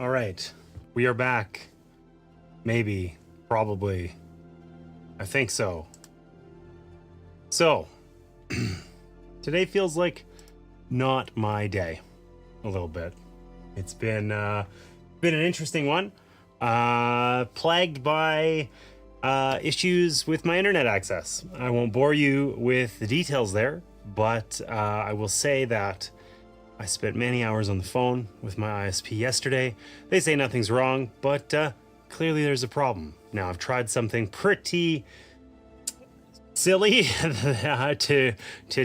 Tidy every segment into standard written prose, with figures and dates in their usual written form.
All right, we are back. Maybe, probably. I think so. So, today feels like not my day a little bit. It's been an interesting one. Plagued by issues with my internet access. I won't bore you with the details there, but I will say that I spent many hours on the phone with my ISP yesterday. They say nothing's wrong, but clearly there's a problem. Now, I've tried something pretty silly to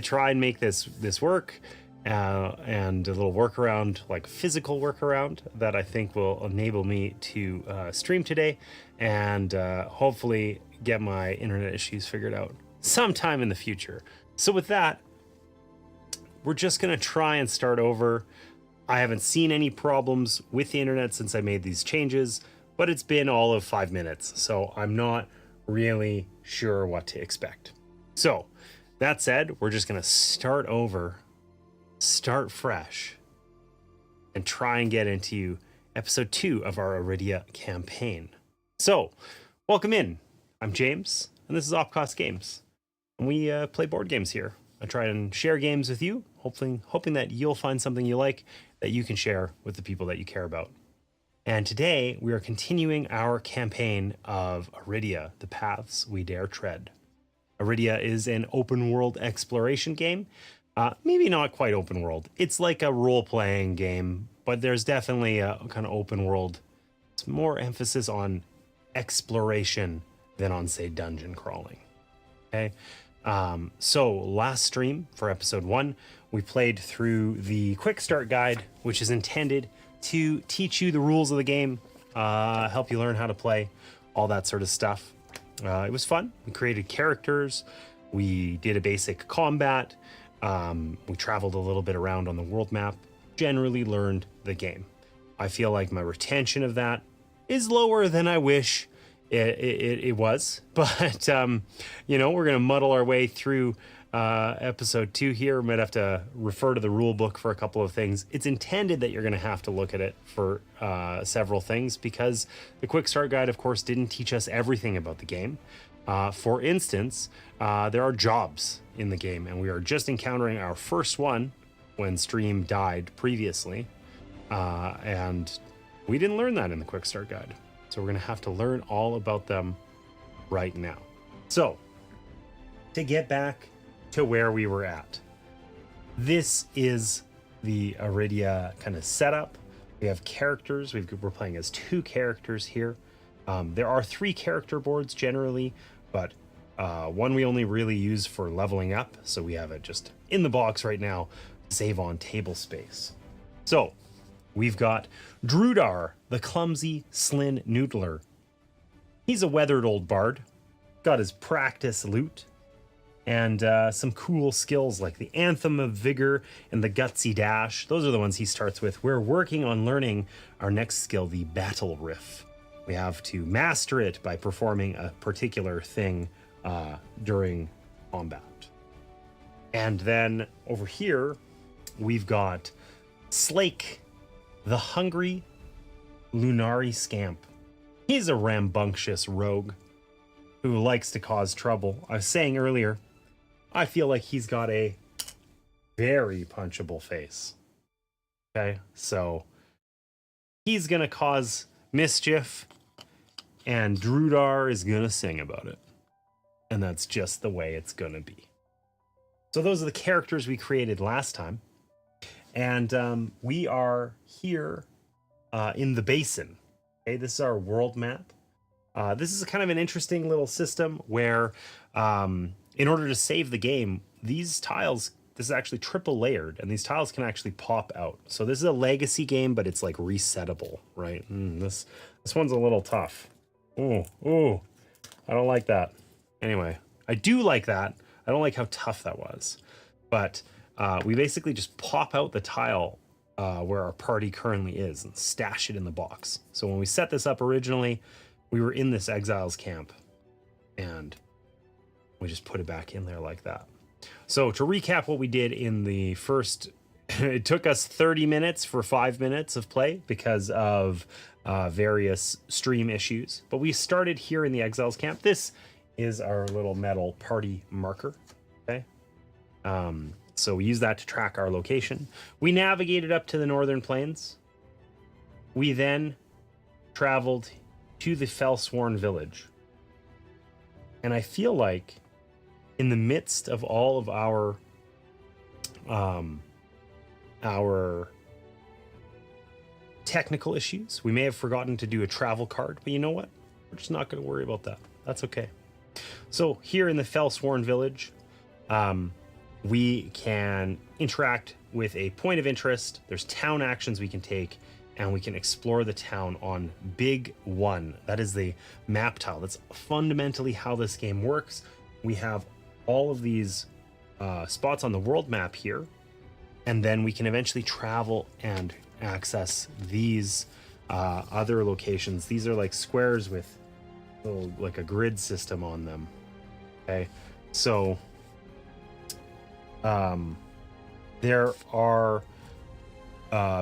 try and make this work, and a little workaround, like physical workaround, that I think will enable me to stream today and hopefully get my internet issues figured out sometime in the future. So with that, we're just gonna try and start over. I haven't seen any problems with the internet since I made these changes, but it's been all of 5 minutes, so I'm not really sure what to expect. So that said, we're just gonna start over, start fresh, and try and get into episode 2 of our Arydia campaign. So welcome in. I'm James, and this is Opcost Games, and we play board games here. I try and share games with you, hoping that you'll find something you like that you can share with the people that you care about. And today we are continuing our campaign of Arydia, The Paths We Dare Tread. Arydia is an open world exploration game. Maybe not quite open world. It's like a role-playing game, but there's definitely a kind of open world. It's more emphasis on exploration than on, say, dungeon crawling. Okay. So last stream for episode 1, we played through the quick start guide, which is intended to teach you the rules of the game, help you learn how to play, all that sort of stuff. It was fun. We created characters. We did a basic combat. We traveled a little bit around on the world map, generally learned the game. I feel like my retention of that is lower than I wish it was, but you know, we're gonna muddle our way through episode 2 here. We might have to refer to the rule book for a couple of things. It's intended that you're gonna have to look at it for several things, because the quick start guide, of course, didn't teach us everything about the game. For instance, there are jobs in the game, and we are just encountering our first one when stream died previously, and we didn't learn that in the quick start guide. So we're going to have to learn all about them right now. So to get back to where we were at, this is the Arydia kind of setup. We have characters. We're playing as 2 characters here. There are 3 character boards generally, but one we only really use for leveling up. So we have it just in the box right now, save on table space. So we've got Drudar, the clumsy Slin Noodler. He's a weathered old bard, got his practice loot, and some cool skills like the Anthem of Vigor and the Gutsy Dash. Those are the ones he starts with. We're working on learning our next skill, the Battle Riff. We have to master it by performing a particular thing during combat. And then over here, we've got Slake, the hungry Lunari Scamp. He's a rambunctious rogue who likes to cause trouble. I was saying earlier, I feel like he's got a very punchable face. Okay, so he's gonna cause mischief, and Drudar is gonna sing about it. And that's just the way it's gonna be. So those are the characters we created last time. And we are here in the basin. Okay, this is our world map. This is kind of an interesting little system where in order to save the game, these tiles, this is actually triple layered, and these tiles can actually pop out. So this is a legacy game, but it's like resettable, right? This one's a little tough. Ooh, I don't like that. Anyway, I do like that. I don't like how tough that was. But we basically just pop out the tile where our party currently is and stash it in the box. So when we set this up originally, we were in this exiles camp, and we just put it back in there like that. So to recap what we did in the first it took us 30 minutes for 5 minutes of play because of various stream issues. But we started here in the Exiles camp. This is our little metal party marker. Okay. So we use that to track our location. We navigated up to the Northern Plains. We then traveled to the Fellsworn village. And I feel like in the midst of all of our technical issues, we may have forgotten to do a travel card, but you know what? We're just not going to worry about that. That's okay. So here in the Fellsworn village, we can interact with a point of interest. There's town actions we can take, and we can explore the town on Big One. That is the map tile. That's fundamentally how this game works. We have all of these spots on the world map here, and then we can eventually travel and access these other locations. These are like squares with little, like a grid system on them. Okay, so there are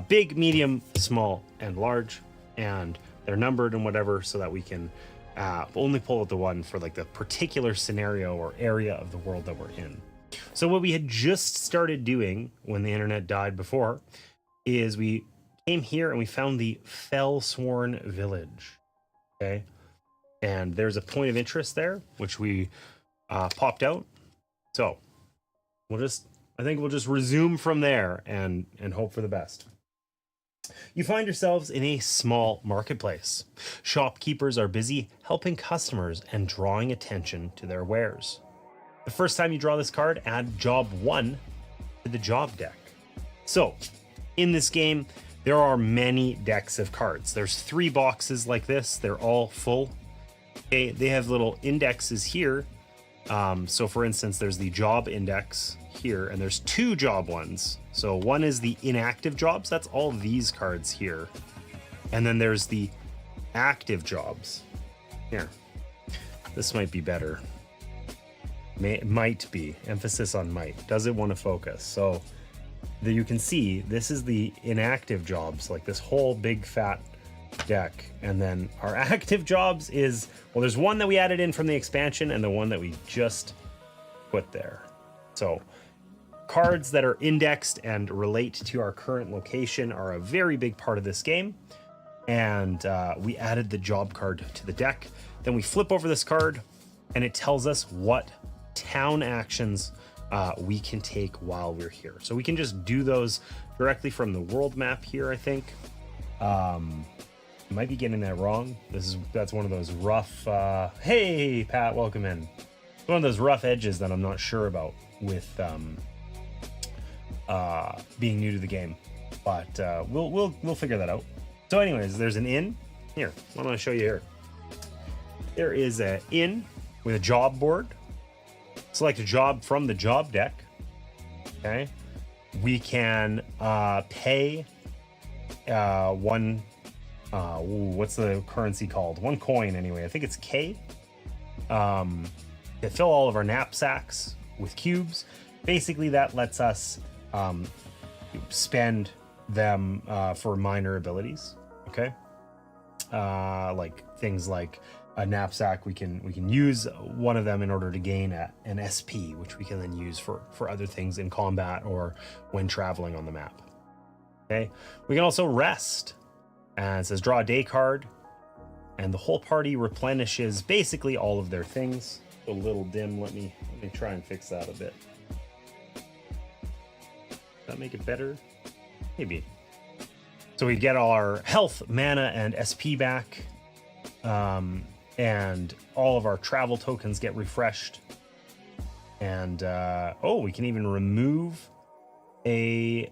big, medium, small, and large, and they're numbered and whatever, so that we can only pull out the one for like the particular scenario or area of the world that we're in. So what we had just started doing when the internet died before is we came here and we found the Fellsworn village. Okay, and there's a point of interest there, which we popped out. So I think we'll just resume from there and hope for the best. You find yourselves in a small marketplace. Shopkeepers are busy helping customers and drawing attention to their wares. The first time you draw this card, add job 1 to the job deck. So, in this game, there are many decks of cards. There's 3 boxes like this. They're all full. Okay, they have little indexes here. So for instance, there's the job index here, and there's 2 job ones. So one is the inactive jobs. That's all these cards here. And then there's the active jobs. Here, this might be better. Might be, emphasis on might. Does it want to focus? So you can see this is the inactive jobs, like this whole big fat deck. And then our active jobs is, well, there's one that we added in from the expansion and the one that we just put there. So cards that are indexed and relate to our current location are a very big part of this game. And we added the job card to the deck. Then we flip over this card and it tells us what town actions we can take while we're here. So we can just do those directly from the world map here, I think. Might be getting that wrong. That's one of those rough hey Pat, welcome in. One of those rough edges that I'm not sure about with being new to the game, but we'll figure that out. So anyways, there's an inn here. I'm going to show you here. There is an inn with a job board. Select a job from the job deck. Okay, we can pay one. What's the currency called? 1 coin anyway. I think it's K. To fill all of our knapsacks with cubes. Basically, that lets us spend them for minor abilities. Okay, like things like a knapsack. We can use one of them in order to gain an SP, which we can then use for other things in combat or when traveling on the map. Okay, we can also rest. And it says draw a day card, and the whole party replenishes basically all of their things. A little dim. Let me try and fix that a bit. Does that make it better? Maybe. So we get all our health, mana, and SP back, and all of our travel tokens get refreshed. And we can even remove a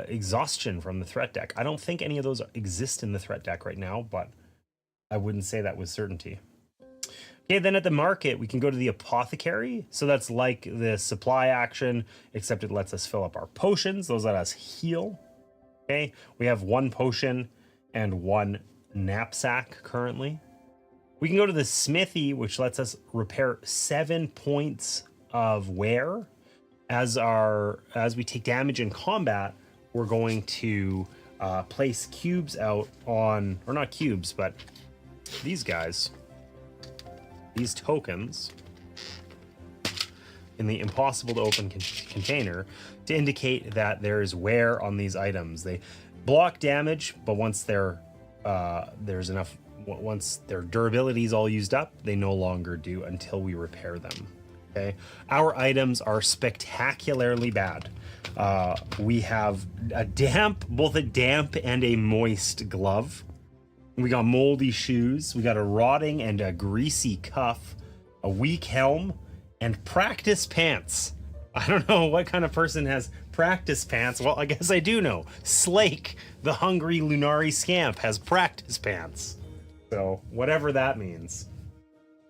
exhaustion from the threat deck. I don't think any of those exist in the threat deck right now, but I wouldn't say that with certainty. Okay, then at the market, we can go to the apothecary. So that's like the supply action, except it lets us fill up our potions. Those let us heal. Okay, we have 1 potion and 1 knapsack currently. We can go to the smithy, which lets us repair 7 points of wear. As we take damage in combat, we're going to place cubes out on, or not cubes, but these guys, these tokens in the impossible to open container to indicate that there is wear on these items. They block damage, but once they're once their durability is all used up, they no longer do until we repair them. Okay, our items are spectacularly bad. We have both a damp and a moist glove. We got moldy shoes. We got a rotting and a greasy cuff, a weak helm, and practice pants. I don't know what kind of person has practice pants. Well, I guess I do know. Slake, the hungry Lunari scamp, has practice pants. So whatever that means.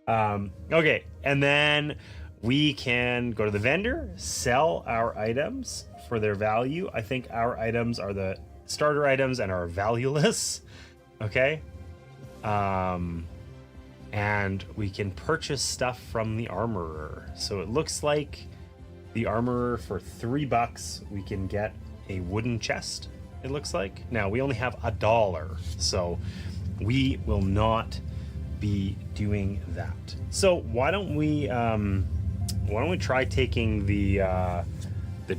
Okay, and then we can go to the vendor, sell our items for their value. I think our items are the starter items and are valueless. Okay. And we can purchase stuff from the armorer. So it looks like the armorer, for $3, we can get a wooden chest, it looks like. Now, we only have $1, so we will not be doing that. So why don't we try taking the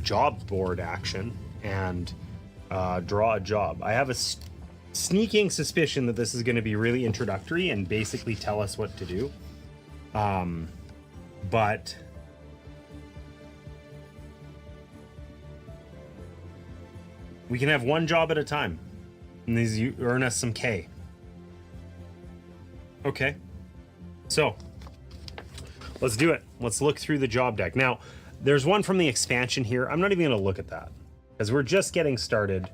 job board action and draw a job. I have a sneaking suspicion that this is going to be really introductory and basically tell us what to do. But we can have one job at a time, and these earn us some K. Okay, so let's do it. Let's look through the job deck. Now, there's one from the expansion here. I'm not even going to look at that because we're just getting started.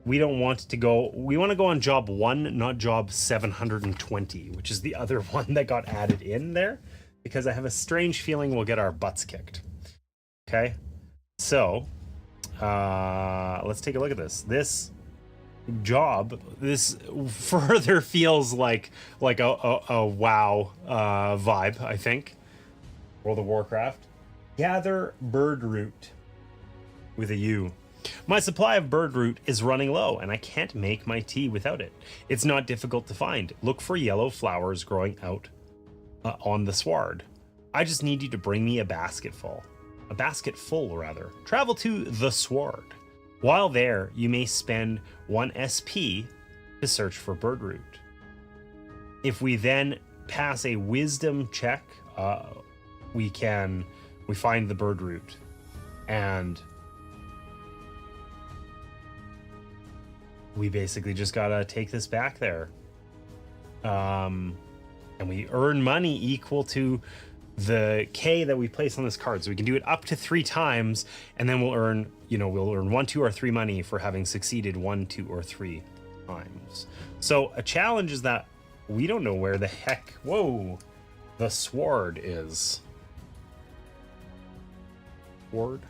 We don't want to go, we want to go on job 1, not job 720, which is the other one that got added in there, because I have a strange feeling we'll get our butts kicked. Okay, so let's take a look at this. This job, this further feels like a WoW vibe, I think. World of Warcraft. Gather bird root with a U. My supply of bird root is running low, and I can't make my tea without it. It's not difficult to find. Look for yellow flowers growing out on the sward. I just need you to bring me a basket full, rather. Travel to the sward. While there, you may spend 1 SP to search for bird root. If we then pass a wisdom check, we find the bird root, and we basically just gotta take this back there. And we earn money equal to the K that we place on this card. So we can do it up to 3 times, and then we'll earn 1, 2, or 3 money for having succeeded 1, 2, or 3 times. So a challenge is that we don't know where the heck, the sward is.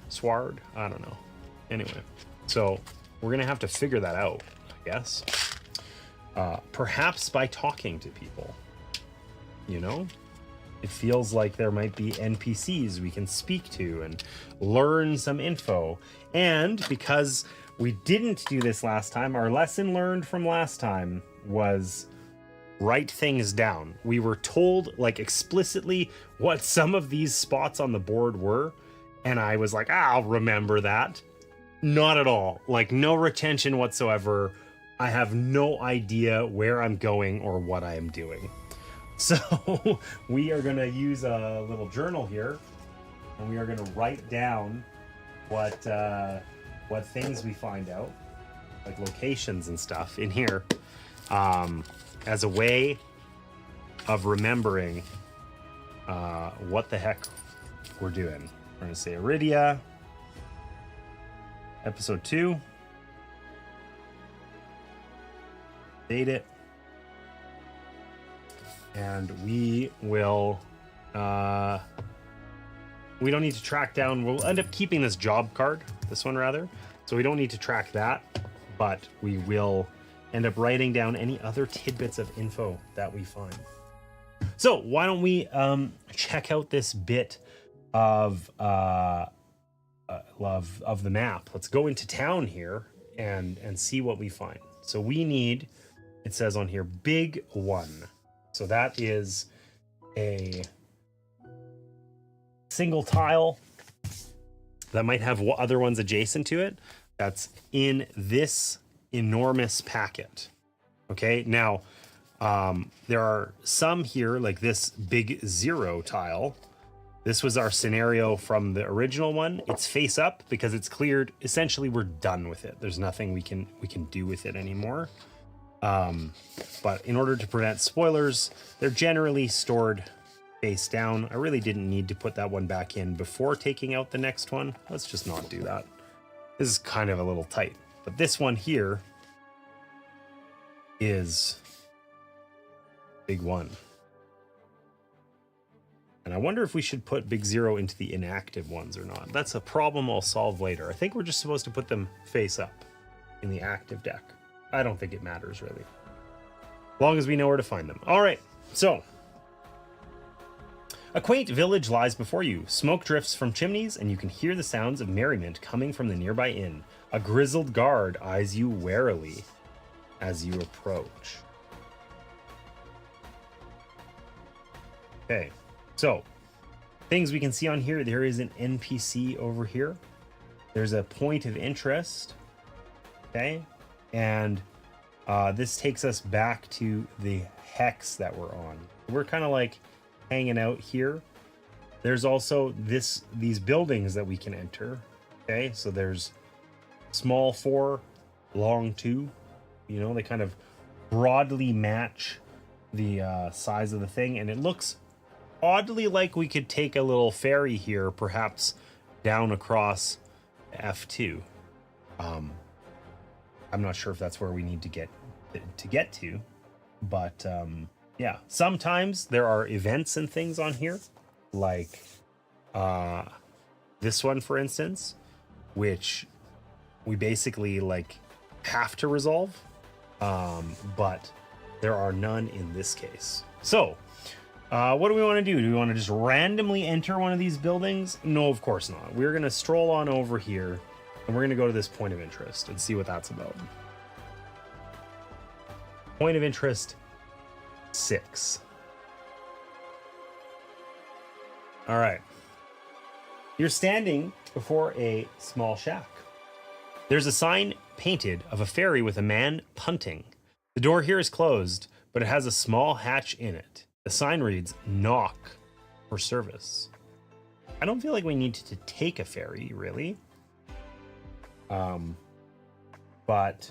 Sward? I don't know. Anyway, so we're gonna have to figure that out, I guess. Perhaps by talking to people, It feels like there might be NPCs we can speak to and learn some info. And because we didn't do this last time, our lesson learned from last time was write things down. We were told, explicitly what some of these spots on the board were, and I was like, I'll remember that. Not at all. No retention whatsoever. I have no idea where I'm going or what I am doing. So we are going to use a little journal here, and we are going to write down what things we find out, like locations and stuff in here, as a way of remembering what the heck we're doing. We're going to say Arydia, episode 2, date it. And we will, we don't need to track down, we'll end up keeping this job card, this one rather, so we don't need to track that, but we will end up writing down any other tidbits of info that we find. So why don't we check out this bit of of the map. Let's go into town here and see what we find. So we need, it says on here, big one. So that is a single tile that might have other ones adjacent to it. That's in this enormous packet. Okay, now there are some here, like this big 0 tile. This was our scenario from the original one. It's face up because it's cleared. Essentially, we're done with it. There's nothing we can do with it anymore. But in order to prevent spoilers, they're generally stored face down. I really didn't need to put that one back in before taking out the next one. Let's just not do that. This is kind of a little tight. But this one here is big 1. And I wonder if we should put big 0 into the inactive ones or not. That's a problem I'll solve later. I think we're just supposed to put them face up in the active deck. I don't think it matters really, as long as we know where to find them. All right, so a quaint village lies before you. Smoke drifts from chimneys, and you can hear the sounds of merriment coming from the nearby inn. A grizzled guard eyes you warily as you approach. Okay, so things we can see on here. There is an NPC over here. There's a point of interest. Okay, and this takes us back to the hex that we're on. We're kind of like hanging out here. There's also these buildings that we can enter. Okay, so there's small 4, long 2. You know, they kind of broadly match the size of the thing, and it looks oddly like we could take a little ferry here, perhaps down across F2. I'm not sure if that's where we need to get to, but yeah, sometimes there are events and things on here, like this one, for instance, which we basically like have to resolve, but there are none in this case. So what do we want to do? Do we want to just randomly enter one of these buildings? No, of course not. We're going to stroll on over here, and we're going to go to this point of interest and see what that's about. Point of interest 6. All right. You're standing before a small shack. There's a sign painted of a ferry with a man punting. The door here is closed, but it has a small hatch in it. The sign reads, "Knock for service." I don't feel like we need to take a ferry, really. But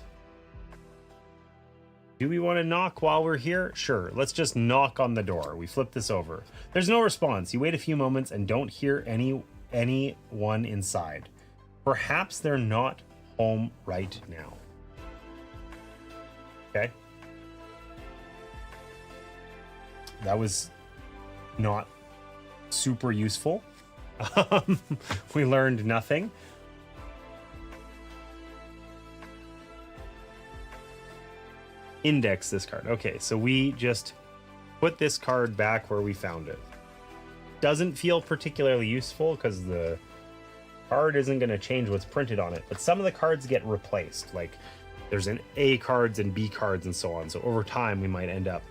do we want to knock while we're here? Sure, let's just knock on the door. We flip this over. There's no response. You wait a few moments and don't hear anyone inside. Perhaps they're not home right now. Okay. That was not super useful. We learned nothing. Index this card. Okay, so we just put this card back where we found it. Doesn't feel particularly useful because the card isn't going to change what's printed on it, but some of the cards get replaced. Like there's an A cards and B cards and so on. So over time, we might end up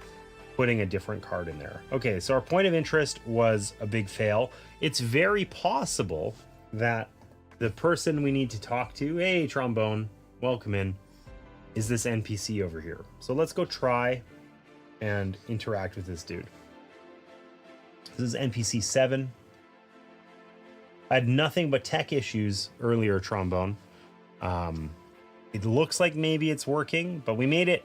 putting a different card in there. Okay, so our point of interest was a big fail. It's very possible that the person we need to talk to, hey, Trombone, welcome in, is this NPC over here. So let's go try and interact with this dude. This is NPC 7. I had nothing but tech issues earlier, Trombone. It looks like maybe it's working, but we made it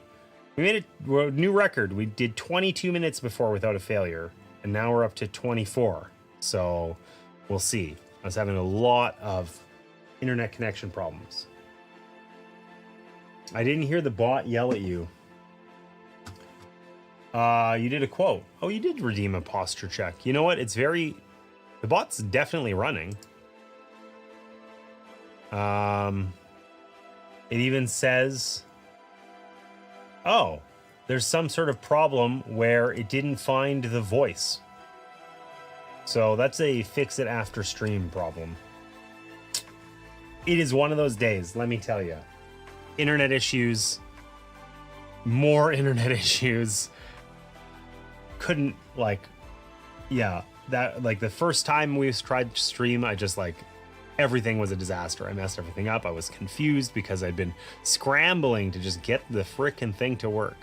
a new record. We did 22 minutes before without a failure, and now we're up to 24. So we'll see. I was having a lot of internet connection problems. I didn't hear the bot yell at you. You did a quote. Oh, you did redeem a posture check. You know what? The bot's definitely running. It even says, oh, there's some sort of problem where it didn't find the voice. So that's a fix it after stream problem. It is one of those days, let me tell you. Internet issues, more internet issues. Couldn't, like, yeah, that, like, the first time we tried to stream, I just, like, everything was a disaster. I messed everything up. I was confused because I'd been scrambling to just get the frickin' thing to work.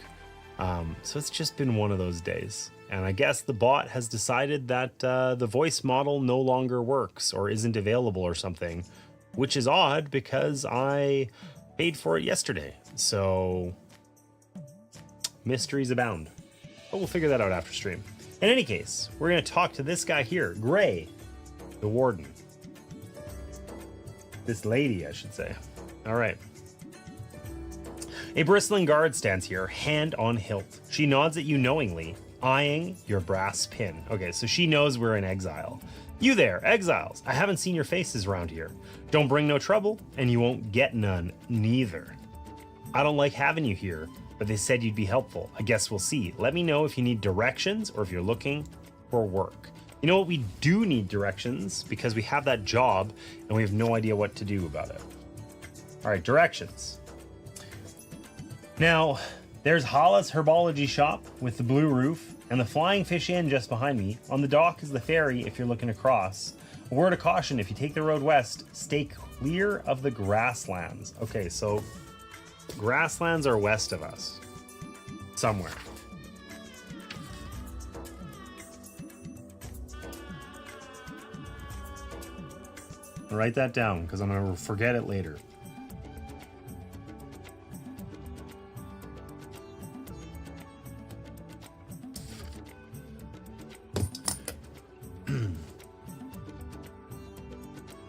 So it's just been one of those days. And I guess the bot has decided that the voice model no longer works or isn't available or something, which is odd because I paid for it yesterday. So mysteries abound. But we'll figure that out after stream. In any case, we're going to talk to this guy here, Gray, the warden. This lady, I should say. All right. A bristling guard stands here, hand on hilt. She nods at you knowingly, eyeing your brass pin. Okay, so she knows we're in exile. You there, exiles. I haven't seen your faces around here. Don't bring no trouble, and you won't get none, neither. I don't like having you here, but they said you'd be helpful. I guess we'll see. Let me know if you need directions or if you're looking for work. You know what? We do need directions because we have that job and we have no idea what to do about it. All right, directions. Now, there's Hala's Herbology Shop with the blue roof and the Flying Fish Inn just behind me. On the dock is the ferry if you're looking across. A word of caution, if you take the road west, stay clear of the grasslands. Okay, so grasslands are west of us. Somewhere. Write that down because I'm going to forget it later.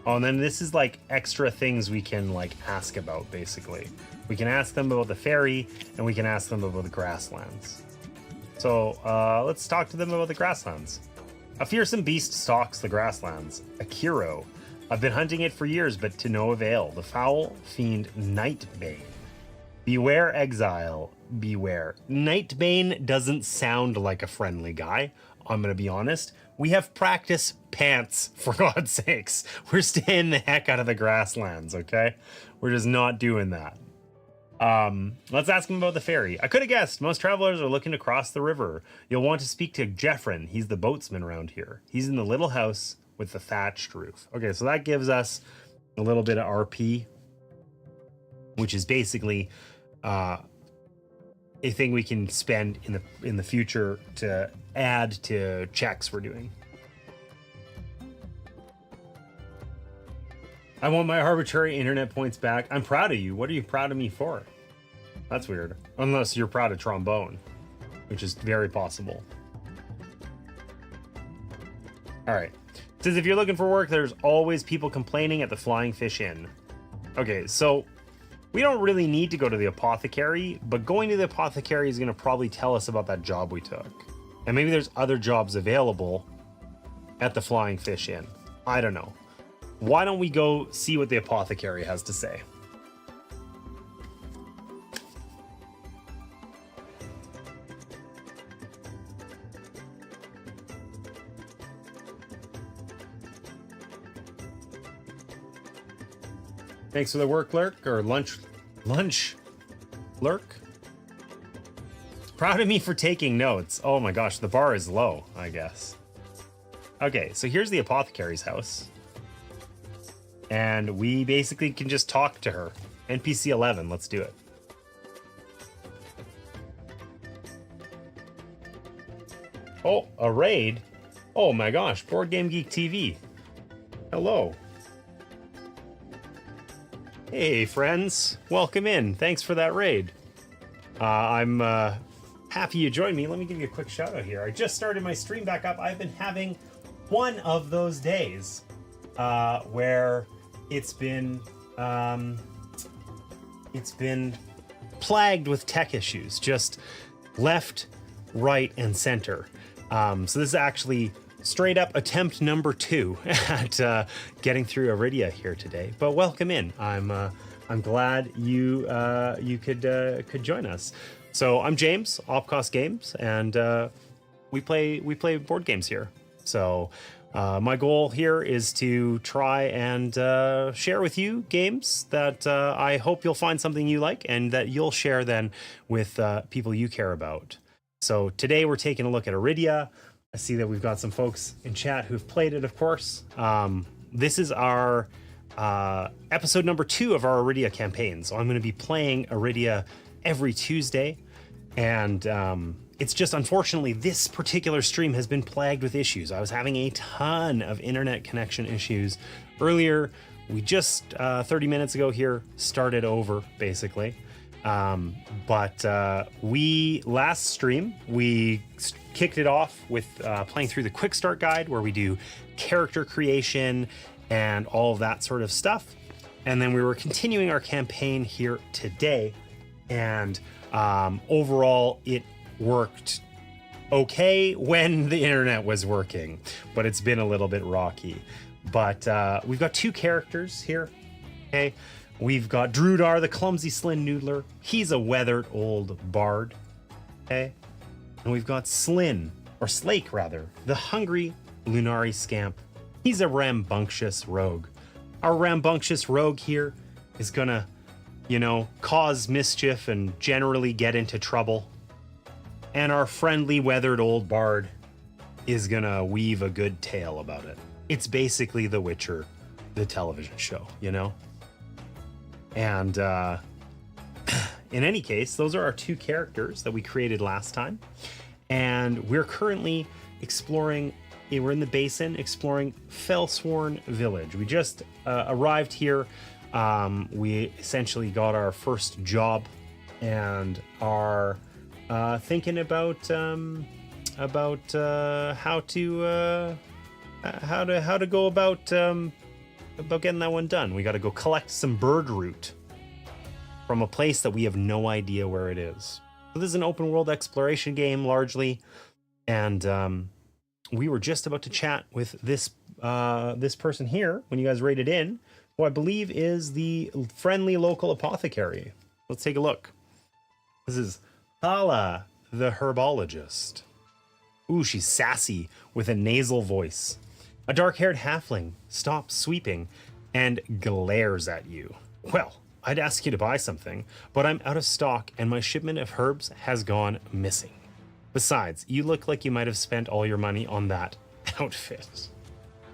Oh, and then this is like extra things we can like ask about, basically. We can ask them about the ferry and we can ask them about the grasslands. So let's talk to them about the grasslands. A fearsome beast stalks the grasslands, a Kiro. I've been hunting it for years, but to no avail. The foul fiend Nightbane. Beware, exile. Beware. Nightbane doesn't sound like a friendly guy. I'm going to be honest. We have practice pants, for God's sakes. We're staying the heck out of the grasslands, okay? We're just not doing that. Let's ask him about the ferry. I could have guessed. Most travelers are looking to cross the river. You'll want to speak to Jeffrin. He's the boatsman around here. He's in the little house with the thatched roof. Okay, so that gives us a little bit of RP, which is basically a thing we can spend in the future to add to checks we're doing. I want my arbitrary internet points back. I'm proud of you. What are you proud of me for? That's weird. Unless you're proud of trombone, which is very possible. All right. It says if you're looking for work, there's always people complaining at the Flying Fish Inn. Okay, so we don't really need to go to the apothecary, but going to the apothecary is going to probably tell us about that job we took. And maybe there's other jobs available at the Flying Fish Inn. I don't know. Why don't we go see what the apothecary has to say? Thanks for the work, lurk, or lunch lurk. Proud of me for taking notes. Oh my gosh, the bar is low, I guess. Okay, so here's the apothecary's house. And we basically can just talk to her. NPC 11, let's do it. Oh, a raid? Oh my gosh, Board Game Geek TV. Hello. Hey friends, welcome in. Thanks for that raid. I'm happy you joined me. Let me give you a quick shout out here. I just started my stream back up. I've been having one of those days where it's been plagued with tech issues, just left, right, and center. So this is actually straight up attempt number 2 at getting through Arydia here today. But welcome in. I'm glad you could join us. So I'm James, Opcost Games, and we play board games here. So My goal here is to try and share with you games that I hope you'll find something you like and that you'll share then with people you care about. So today we're taking a look at Arydia. I see that we've got some folks in chat who've played it, of course. This is our episode number 2 of our Arydia campaign. So I'm going to be playing Arydia every Tuesday. And it's just, unfortunately, this particular stream has been plagued with issues. I was having a ton of internet connection issues earlier. We just 30 minutes ago here started over, basically. But we last stream, we kicked it off with playing through the quick start guide where we do character creation and all of that sort of stuff. And then we were continuing our campaign here today. And overall, it worked okay when the internet was working, but it's been a little bit rocky. But we've got 2 characters here, okay? We've got Drudar, the clumsy Slin Noodler. He's a weathered old bard, okay? And we've got Slin, or Slake rather, the hungry Lunari scamp. He's a rambunctious rogue. Our rambunctious rogue here is gonna, you know, cause mischief and generally get into trouble. And our friendly weathered old bard is gonna weave a good tale about it. It's basically The Witcher, the television show, you know? And in any case, those are our 2 characters that we created last time. And we're currently exploring, we're in the basin exploring Fellsworn Village. We just arrived here. We essentially got our first job and are thinking about how to go about getting that one done. We got to go collect some bird root from a place that we have no idea where it is. So this is an open world exploration game largely, and we were just about to chat with this person here when you guys raided in, who I believe is the friendly local apothecary. Let's take a look. This is Hala, the herbologist. Ooh, she's sassy with a nasal voice. A dark-haired halfling stops sweeping and glares at you. Well, I'd ask you to buy something, but I'm out of stock and my shipment of herbs has gone missing. Besides, you look like you might have spent all your money on that outfit.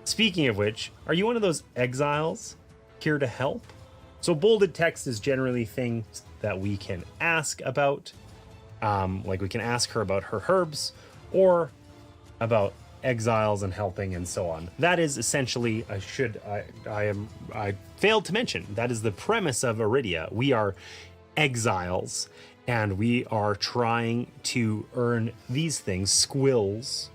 Speaking of which, are you one of those exiles here to help? So bolded text is generally things that we can ask about. Like we can ask her about her herbs or about exiles and helping and so on. That is essentially, I failed to mention, that is the premise of Arydia. We are exiles and we are trying to earn these things, squills.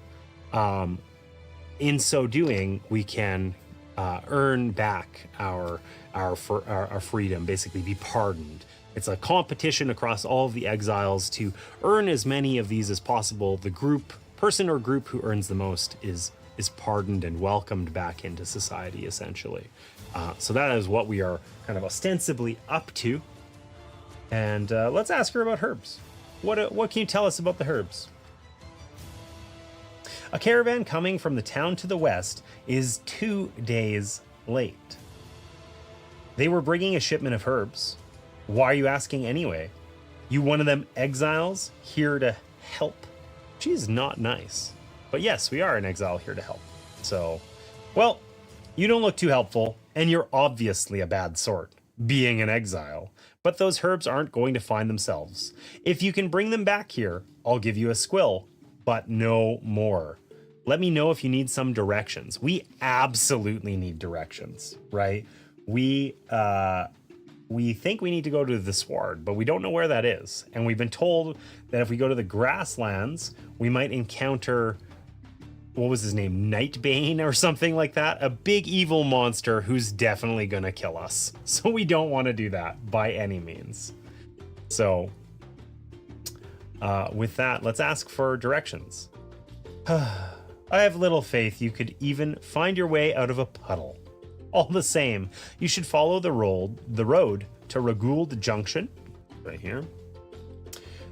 In so doing, we can earn back our freedom, basically be pardoned. It's a competition across all of the exiles to earn as many of these as possible. The person or group who earns the most is pardoned and welcomed back into society, essentially. So that is what we are kind of ostensibly up to. And let's ask her about herbs. What can you tell us about the herbs? A caravan coming from the town to the west is 2 days late. They were bringing a shipment of herbs. Why are you asking anyway? You one of them exiles here to help? She's not nice. But yes, we are an exile here to help. So, well, you don't look too helpful, and you're obviously a bad sort, being an exile. But those herbs aren't going to find themselves. If you can bring them back here, I'll give you a squill, but no more. Let me know if you need some directions. We absolutely need directions, right? We think we need to go to the Sward, but we don't know where that is. And we've been told that if we go to the grasslands, we might encounter, what was his name? Nightbane or something like that. A big evil monster who's definitely going to kill us. So we don't want to do that by any means. So with that, let's ask for directions. I have little faith you could even find your way out of a puddle. All the same, you should follow the road to Ragould Junction, right here.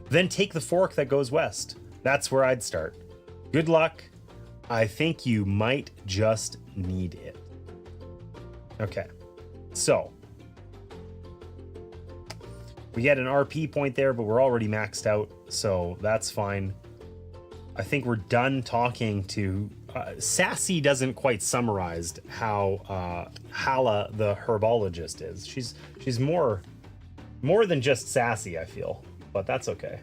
Then take the fork that goes west. That's where I'd start. Good luck. I think you might just need it. Okay, so we get an RP point there, but we're already maxed out, so that's fine. I think we're done talking to... Sassy doesn't quite summarize how Hala the herbologist is. She's more than just sassy, I feel, but that's okay.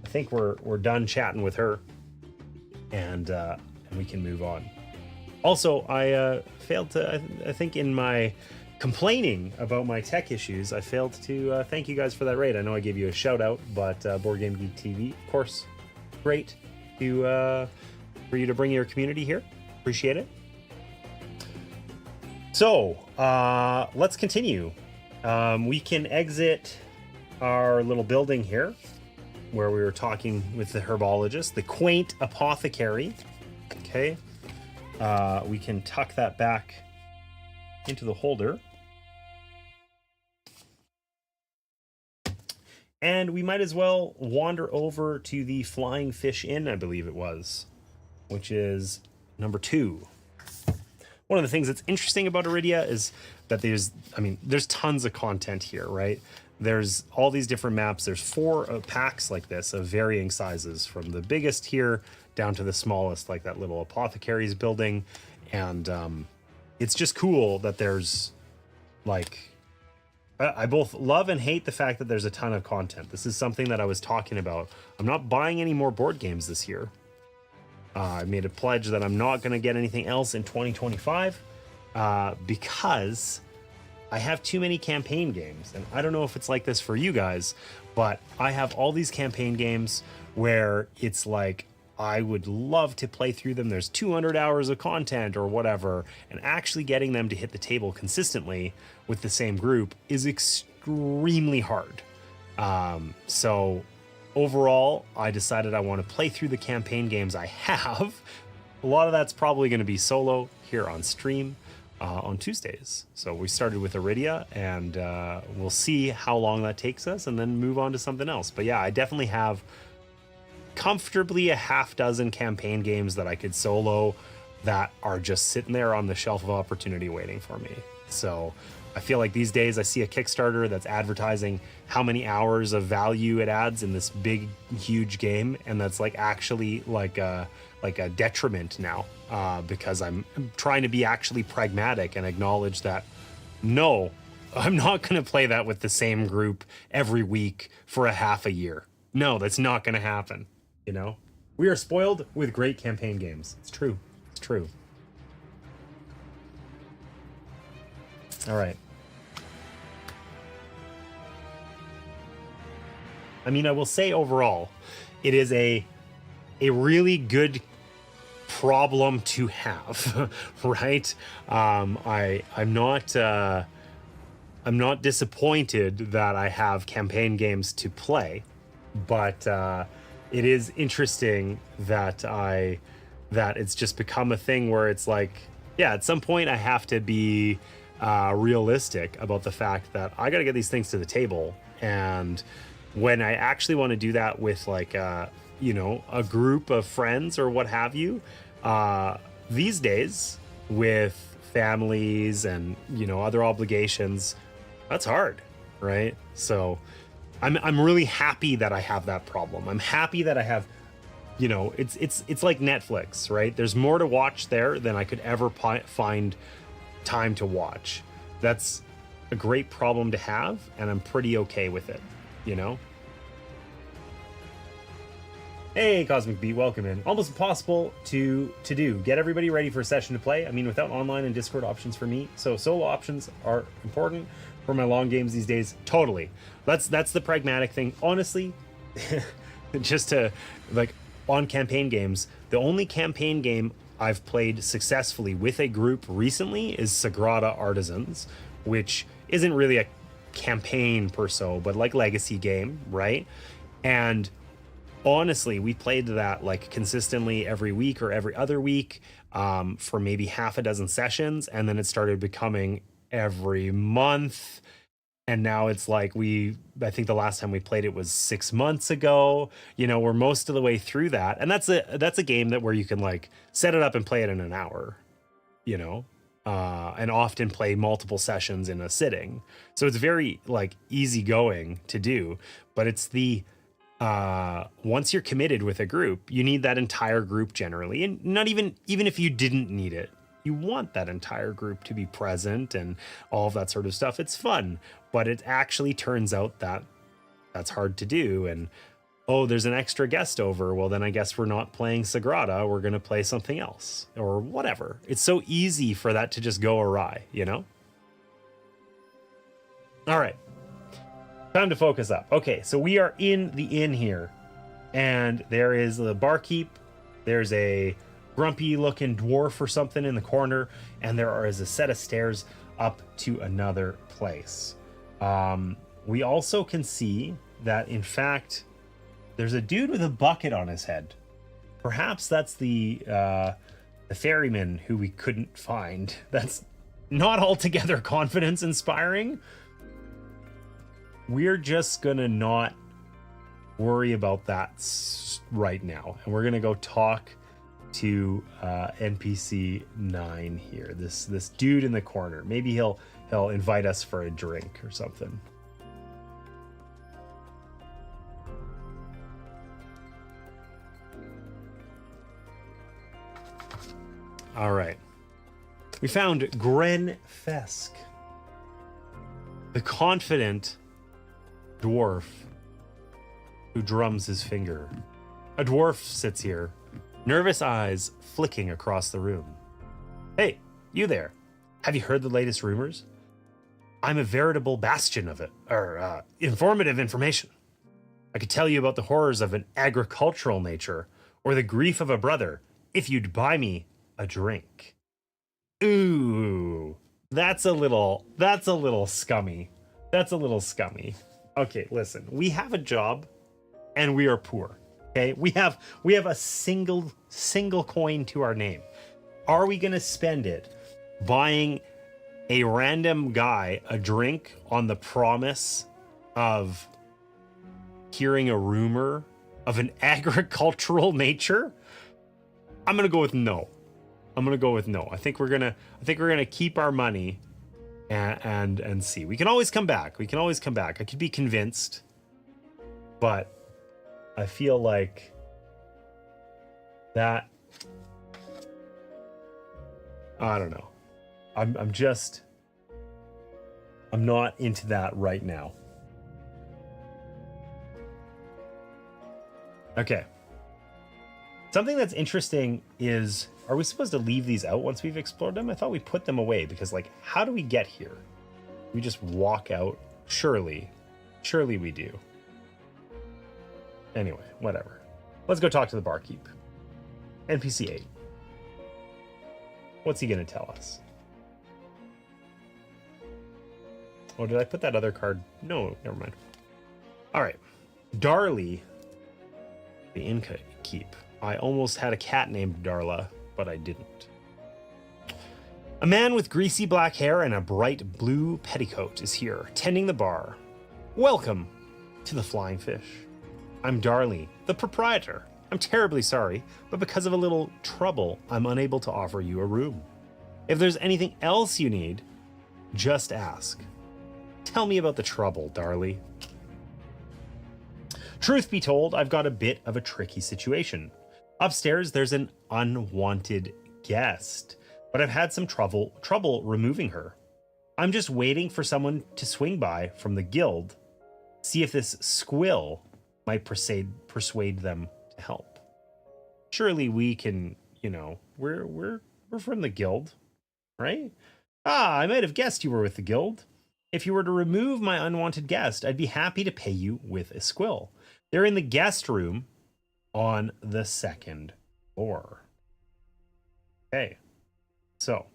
I think we're done chatting with her, and we can move on. Also, I failed to... I think in my complaining about my tech issues, I failed to thank you guys for that raid. I know I gave you a shout out, but Board Game Geek TV, of course, great to for you to bring your community here. Appreciate it. So let's continue. We can exit our little building here where we were talking with the herbologist, the quaint apothecary. Okay. We can tuck that back into the holder. And we might as well wander over to the Flying Fish Inn, I believe it was, which is number 2. One of the things that's interesting about Arydia is that there's tons of content here, right? There's all these different maps. There's 4 packs like this of varying sizes, from the biggest here down to the smallest, like that little apothecary's building. And it's just cool that there's like... I both love and hate the fact that there's a ton of content. This is something that I was talking about. I'm not buying any more board games this year. I made a pledge that I'm not going to get anything else in 2025 because I have too many campaign games. And I don't know if it's like this for you guys, but I have all these campaign games where it's like, I would love to play through them. There's 200 hours of content or whatever, and actually getting them to hit the table consistently with the same group is extremely hard. So overall, I decided I want to play through the campaign games I have. A lot of that's probably going to be solo here on stream on Tuesdays. So we started with Arydia, and we'll see how long that takes us and then move on to something else. But yeah, I definitely have comfortably a half dozen campaign games that I could solo that are just sitting there on the shelf of opportunity waiting for me. So I feel like these days I see a Kickstarter that's advertising how many hours of value it adds in this big, huge game, and that's like actually like a detriment now, because I'm trying to be actually pragmatic and acknowledge that no, I'm not going to play that with the same group every week for a half a year. No, that's not going to happen. You know, we are spoiled with great campaign games. It's true. It's true. All right. I mean, I will say overall, it is a really good problem to have, right? I'm not disappointed that I have campaign games to play, but it is interesting that it's just become a thing where it's like, yeah, at some point I have to be realistic about the fact that I got to get these things to the table. And when I actually want to do that with like, a group of friends or what have you, these days with families and, other obligations, that's hard, right? So I'm really happy that I have that problem. I'm happy that I have, it's like Netflix, right? There's more to watch there than I could ever find time to watch. That's a great problem to have, and I'm pretty okay with it, Hey, Cosmic Bee, welcome in. Almost impossible to do. Get everybody ready for a session to play. I mean, without online and Discord options for me. So solo options are important for my long games these days. Totally. That's the pragmatic thing. Honestly, just to, like, on campaign games, the only campaign game I've played successfully with a group recently is Sagrada Artisans, which isn't really a campaign per se, but like legacy game, right? And honestly, we played that like consistently every week or every other week for maybe half a dozen sessions, and then it started becoming every month, And now it's like I think the last time we played it was 6 months ago. You know, we're most of the way through that. And that's a game that where you can like set it up and play it in an hour, you know, and often play multiple sessions in a sitting. So it's very like easygoing to do, but it's the once you're committed with a group, you need that entire group generally, and not even if you didn't need it, you want that entire group to be present and all of that sort of stuff. It's fun, but it actually turns out that that's hard to do. And oh, there's an extra guest over. Well, then I guess we're not playing Sagrada. We're going to play something else or whatever. It's so easy for that to just go awry, you know? All right. Time to focus up. Okay, so we are in the inn here, and there is the barkeep. There's a grumpy looking dwarf or something in the corner, and there is a set of stairs up to another place. We also can see that, in fact, there's a dude with a bucket on his head. Perhaps that's the ferryman who we couldn't find. That's not altogether confidence inspiring. We're just gonna not worry about that right now, and we're gonna go talk to NPC 9 here. This dude in the corner. Maybe he'll invite us for a drink or something. All right. We found Gren Fesk, the confident dwarf who drums his finger. A dwarf sits here, nervous eyes flicking across the room. Hey, you there. Have you heard the latest rumors? I'm a veritable bastion of it, or informative information. I could tell you about the horrors of an agricultural nature, or the grief of a brother, if you'd buy me a drink. Ooh, that's a little scummy. That's a little scummy. Okay, listen, we have a job and we are poor. Okay, we have a single coin to our name. Are we going to spend it buying a random guy a drink on the promise of hearing a rumor of an agricultural nature? I'm going to go with no. I think we're going to keep our money and see. We can always come back. I could be convinced, but I feel like that, I don't know. I'm not into that right now. Okay. Something that's interesting is, are we supposed to leave these out once we've explored them? I thought we put them away because, like, how do we get here? We just walk out? Surely we do. Anyway, whatever. Let's go talk to the barkeep. NPC 8. What's he gonna tell us? Oh, did I put that other card? No, never mind. All right. Darley, the innkeep. I almost had a cat named Darla, but I didn't. A man with greasy black hair and a bright blue petticoat is here, tending the bar. Welcome to the Flying Fish. I'm Darley, the proprietor. I'm terribly sorry, but because of a little trouble, I'm unable to offer you a room. If there's anything else you need, just ask. Tell me about the trouble, Darley. Truth be told, I've got a bit of a tricky situation. Upstairs, there's an unwanted guest, but I've had some trouble removing her. I'm just waiting for someone to swing by from the guild, see if this squill might persuade them to help. Surely we can, we're from the guild, right? I might have guessed you were with the guild. If you were to remove my unwanted guest, I'd be happy to pay you with a squill. They're in the guest room on the second floor. Okay, so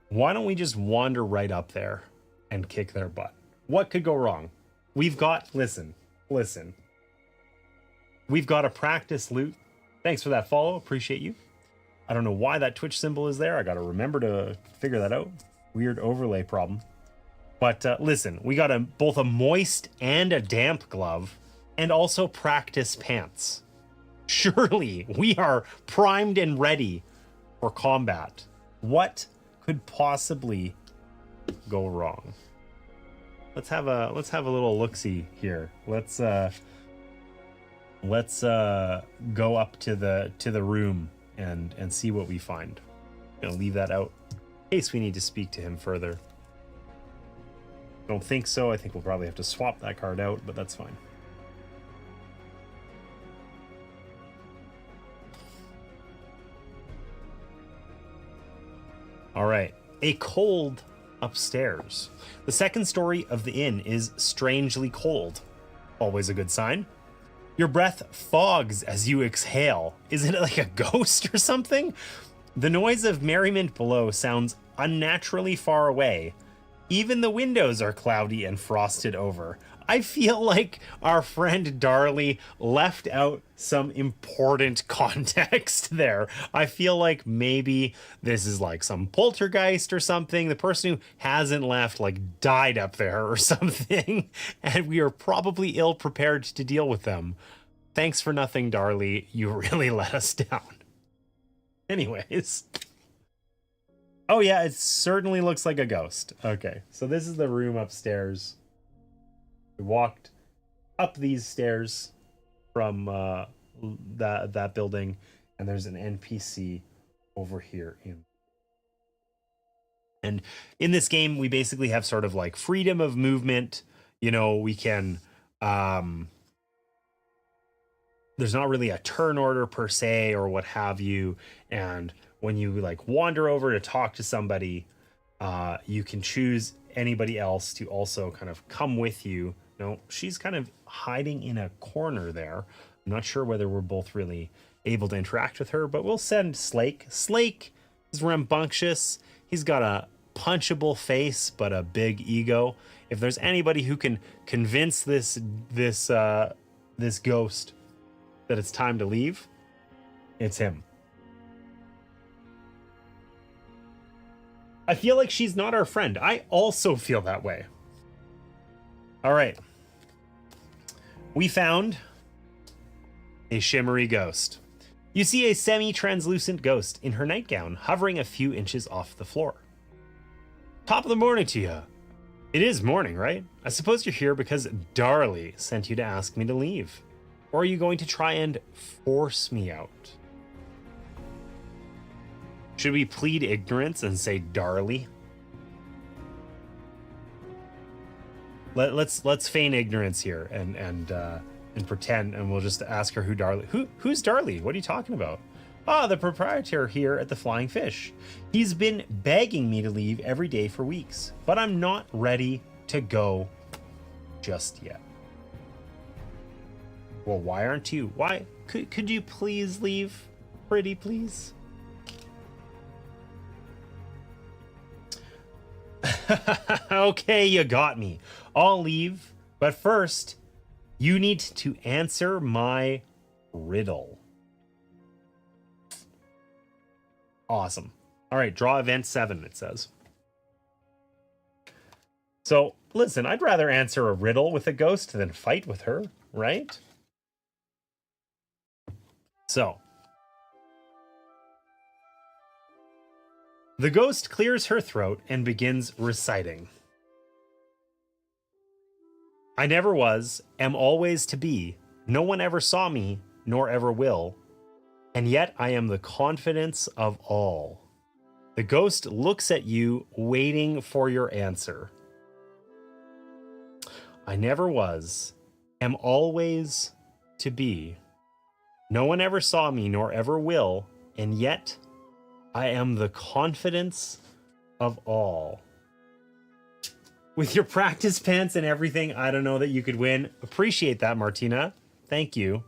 why don't we just wander right up there and kick their butt? What could go wrong? We've got, listen. We've got a practice loot. Thanks for that follow. Appreciate you. I don't know why that Twitch symbol is there. I got to remember to figure that out. Weird overlay problem. But listen, we got both a moist and a damp glove, and also practice pants. Surely we are primed and ready for combat. What could possibly go wrong? Let's have a little look-see here. Let's go up to the room and see what we find. Gonna leave that out in case we need to speak to him further. Don't think so. I think we'll probably have to swap that card out, but that's fine. All right, a cold upstairs. The second story of the inn is strangely cold. Always a good sign. Your breath fogs as you exhale. Is it like a ghost or something? The noise of merriment below sounds unnaturally far away. Even the windows are cloudy and frosted over. I feel like our friend Darley left out some important context there. I feel like maybe this is like some poltergeist or something. The person who hasn't left like died up there or something, and we are probably ill prepared to deal with them. Thanks for nothing, Darley. You really let us down. Anyways. Oh yeah, it certainly looks like a ghost. Okay, so this is the room upstairs. We walked up these stairs from that building, and there's an NPC over here. And in this game, we basically have sort of like freedom of movement. You know, we can... there's not really a turn order per se or what have you, and when you like wander over to talk to somebody, you can choose anybody else to also kind of come with you. No, she's kind of hiding in a corner there. I'm not sure whether we're both really able to interact with her, but we'll send Slake. Slake is rambunctious. He's got a punchable face, but a big ego. If there's anybody who can convince this ghost that it's time to leave, it's him. I feel like she's not our friend. I also feel that way. All right. We found a shimmery ghost. You see a semi-translucent ghost in her nightgown hovering a few inches off the floor. Top of the morning to you. It is morning, right? I suppose you're here because Darley sent you to ask me to leave. Or are you going to try and force me out? Should we plead ignorance and say Darley? Let's feign ignorance here and pretend, and we'll just ask her who Darley. Who's Darley? What are you talking about? Ah, the proprietor here at the Flying Fish. He's been begging me to leave every day for weeks, but I'm not ready to go just yet. Well, why aren't you? Why? Could you please leave? Pretty please? Okay, you got me. I'll leave, but first, you need to answer my riddle. Awesome. All right, draw event 7, it says. So, listen, I'd rather answer a riddle with a ghost than fight with her, right? So, the ghost clears her throat and begins reciting. I never was, am always to be. No one ever saw me, nor ever will. And yet I am the confidence of all. The ghost looks at you, waiting for your answer. I never was, am always to be. No one ever saw me, nor ever will. And yet I am the confidence of all. With your practice pants and everything, I don't know that you could win. Appreciate that, Martina. Thank you.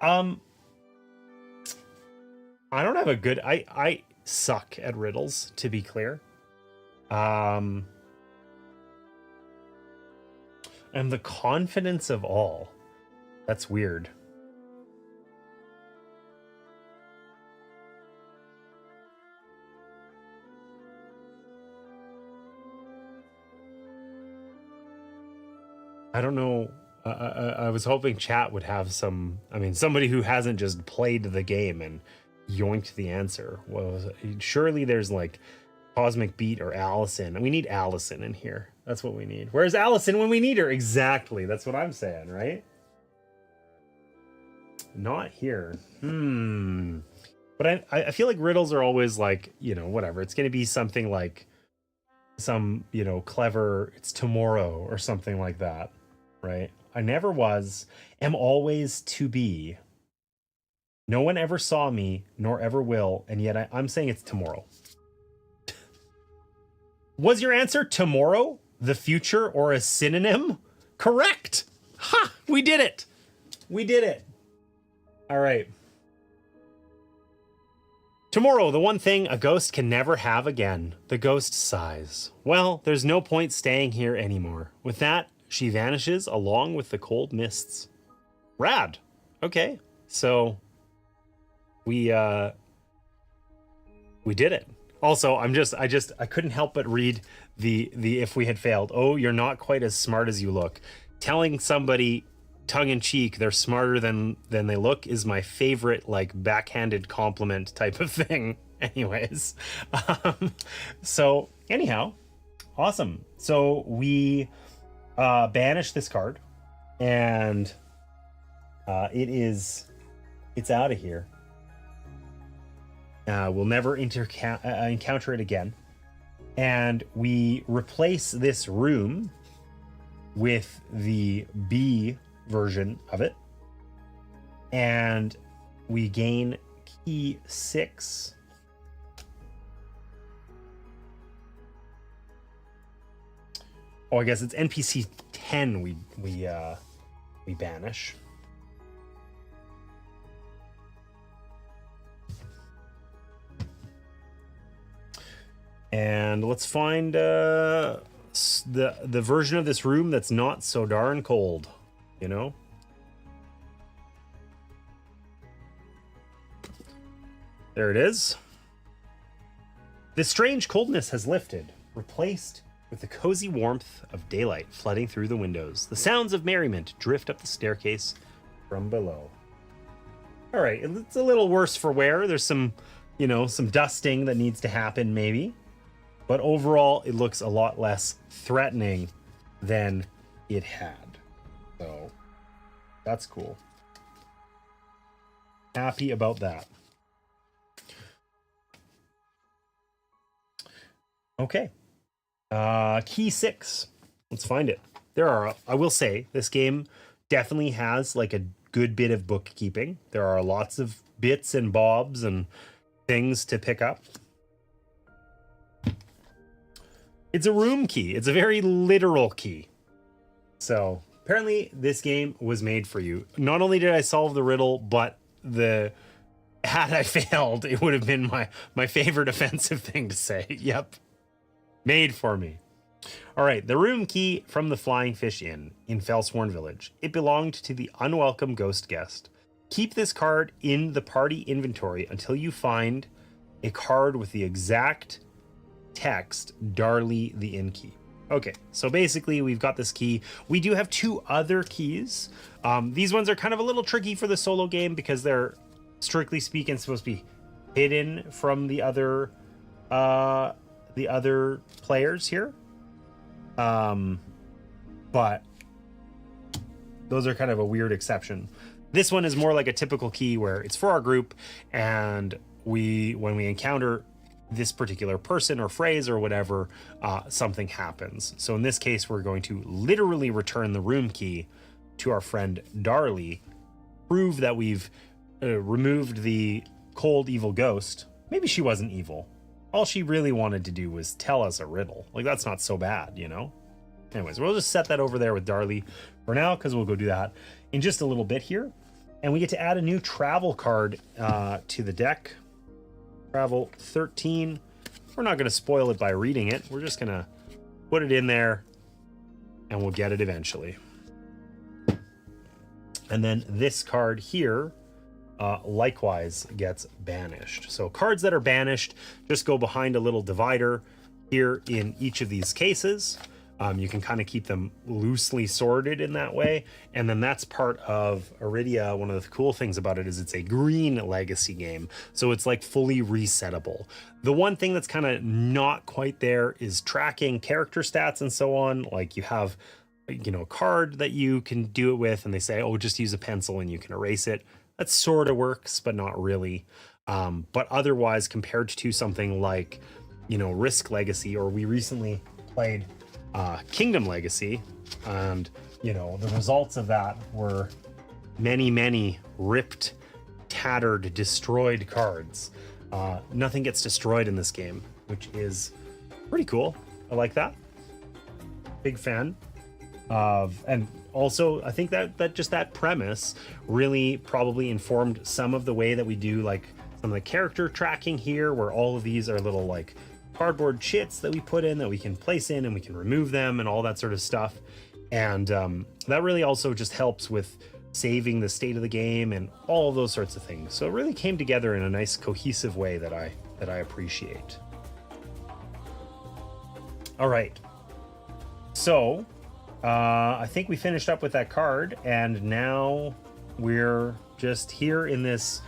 I don't have a good... I suck at riddles, to be clear. And the confidence of all. That's weird. I don't know. I was hoping chat would have some. I mean, somebody who hasn't just played the game and yoinked the answer. Well, surely there's like Cosmic Beat or Allison. We need Allison in here. That's what we need. Where's Allison when we need her? Exactly. That's what I'm saying, right? Not here. But I feel like riddles are always like, you know, whatever. It's going to be something like some, you know, clever, it's tomorrow or something like that, right? I never was, am always to be. No one ever saw me, nor ever will, and yet I'm saying it's tomorrow. Was your answer tomorrow, the future, or a synonym? Correct! Ha! We did it! We did it! All right. Tomorrow, the one thing a ghost can never have again. The ghost sighs. Well, there's no point staying here anymore. With that, she vanishes along with the cold mists. Rad. Okay. So we did it. Also, I couldn't help but read the if we had failed. Oh, you're not quite as smart as you look. Telling somebody tongue-in-cheek they're smarter than they look is my favorite, like, backhanded compliment type of thing. Anyways, so anyhow, awesome. So we banish this card, and it's out of here. We'll never encounter it again, and we replace this room with the B version of it, and we gain key 6. Oh, I guess it's NPC 10 we banish. And let's find the version of this room that's not so darn cold, you know? There it is. The strange coldness has lifted, replaced with the cozy warmth of daylight flooding through the windows. The sounds of merriment drift up the staircase from below. All right, it's a little worse for wear. There's some, you know, some dusting that needs to happen maybe. But overall, it looks a lot less threatening than it had. So that's cool. Happy about that. Okay. Key 6. Let's find it. I will say, this game definitely has like a good bit of bookkeeping. There are lots of bits and bobs and things to pick up. It's a room key. It's a very literal key. So apparently this game was made for you. Not only did I solve the riddle, but had I failed, it would have been my favorite offensive thing to say. Yep. Made for me. All right. The room key from the Flying Fish Inn in Felsworn Village. It belonged to the unwelcome ghost guest. Keep this card in the party inventory until you find a card with the exact text Darley the Innkeep. Okay, so basically we've got this key. We do have 2 other keys. These ones are kind of a little tricky for the solo game because they're, strictly speaking, supposed to be hidden from the other players here. But those are kind of a weird exception. This one is more like a typical key where it's for our group, and when we encounter this particular person or phrase or whatever, something happens. So in this case, we're going to literally return the room key to our friend Darley, prove that we've removed the cold, evil ghost. Maybe she wasn't evil. All she really wanted to do was tell us a riddle. Like, that's not so bad, you know? Anyways, we'll just set that over there with Darley for now, because we'll go do that in just a little bit here. And we get to add a new travel card to the deck. Travel 13. We're not going to spoil it by reading it. We're just going to put it in there, and we'll get it eventually. And then this card here likewise gets banished. So cards that are banished just go behind a little divider here in each of these cases. You can kind of keep them loosely sorted in that way. And then that's part of Arydia. One of the cool things about it is it's a green legacy game. So it's like fully resettable. The one thing that's kind of not quite there is tracking character stats and so on. Like you have, you know, a card that you can do it with, and they say, oh, just use a pencil and you can erase it. That sort of works, but not really. But otherwise, compared to something like, you know, Risk Legacy, or we recently played Kingdom Legacy, and you know, the results of that were many ripped, tattered, destroyed cards. Nothing gets destroyed in this game, which is pretty cool. I like that. Big fan of, and also I think that just that premise really probably informed some of the way that we do like some of the character tracking here, where all of these are little like cardboard chits that we put in that we can place in and we can remove them and all that sort of stuff. And that really also just helps with saving the state of the game and all of those sorts of things. So it really came together in a nice cohesive way that I appreciate. All right. So I think we finished up with that card, and now we're just here in this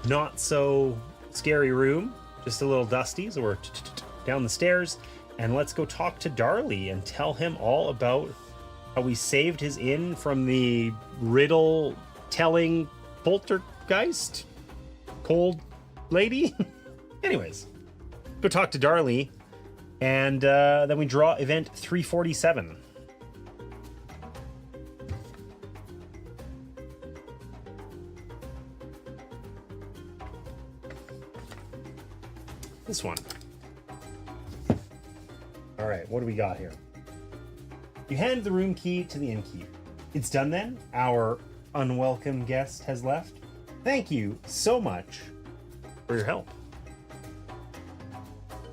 not so scary room, just a little dusty. So we're down the stairs, and let's go talk to Darley and tell him all about how we saved his inn from the riddle telling poltergeist cold lady. Anyways, go talk to Darley, and then we draw event 347. This one. All right, what do we got here? You hand the room key to the innkeep. It's done then? Our unwelcome guest has left. Thank you so much for your help.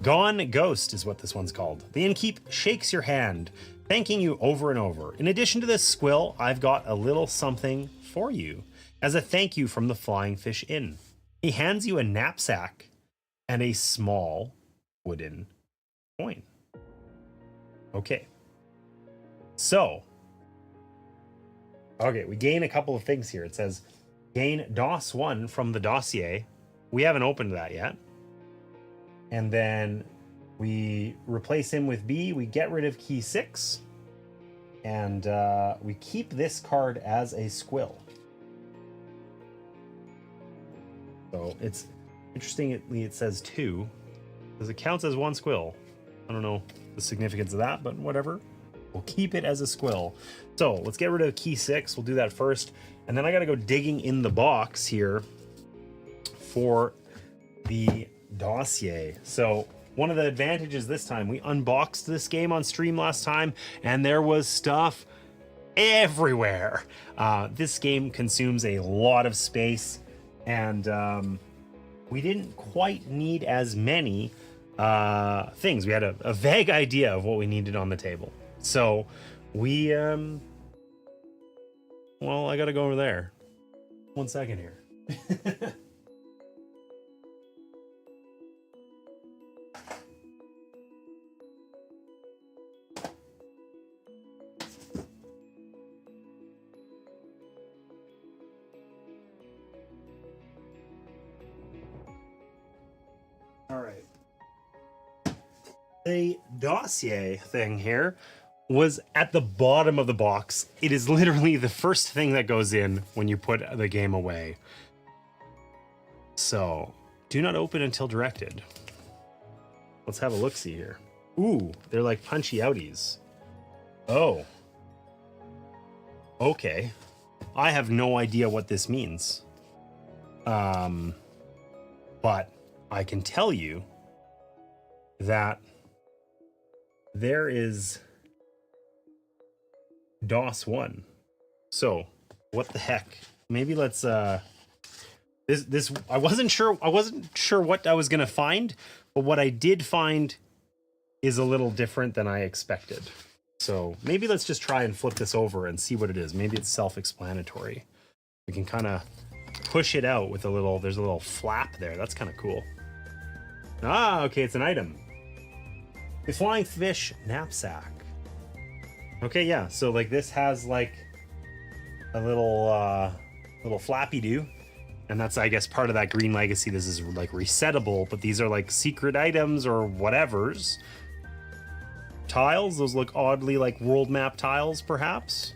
Gone Ghost is what this one's called. The innkeep shakes your hand, thanking you over and over. In addition to this squill, I've got a little something for you as a thank you from the Flying Fish Inn. He hands you a knapsack and a small wooden coin. Okay. So, okay, we gain a couple of things here. It says gain DOS 1 from the dossier. We haven't opened that yet. And then we replace him with B. We get rid of key 6. And we keep this card as a squill. So it's interestingly, it says 2 because it counts as 1 squill. I don't know the significance of that, but whatever. We'll keep it as a squill. So let's get rid of key 6. We'll do that first. And then I got to go digging in the box here for the dossier. So one of the advantages this time, we unboxed this game on stream last time, and there was stuff everywhere. This game consumes a lot of space, and we didn't quite need as many things. We had a vague idea of what we needed on the table. So we, well, I gotta go over there. 1 second here. All right. The dossier thing here was at the bottom of the box. It is literally the first thing that goes in when you put the game away. So, do not open until directed. Let's have a look-see here. Ooh, they're like punchy outies. Oh. Okay. I have no idea what this means. But I can tell you that there is DOS 1. So, what the heck? Maybe let's this I wasn't sure what I was going to find, but what I did find is a little different than I expected. So, maybe let's just try and flip this over and see what it is. Maybe it's self-explanatory. We can kind of push it out with there's a little flap there. That's kind of cool. Ah, okay, it's an item. The Flying Fish knapsack. Okay, yeah. So like this has like a little flappy do, and that's I guess part of that green legacy. This is like resettable, but these are like secret items or whatever's. Tiles, those look oddly like world map tiles, perhaps.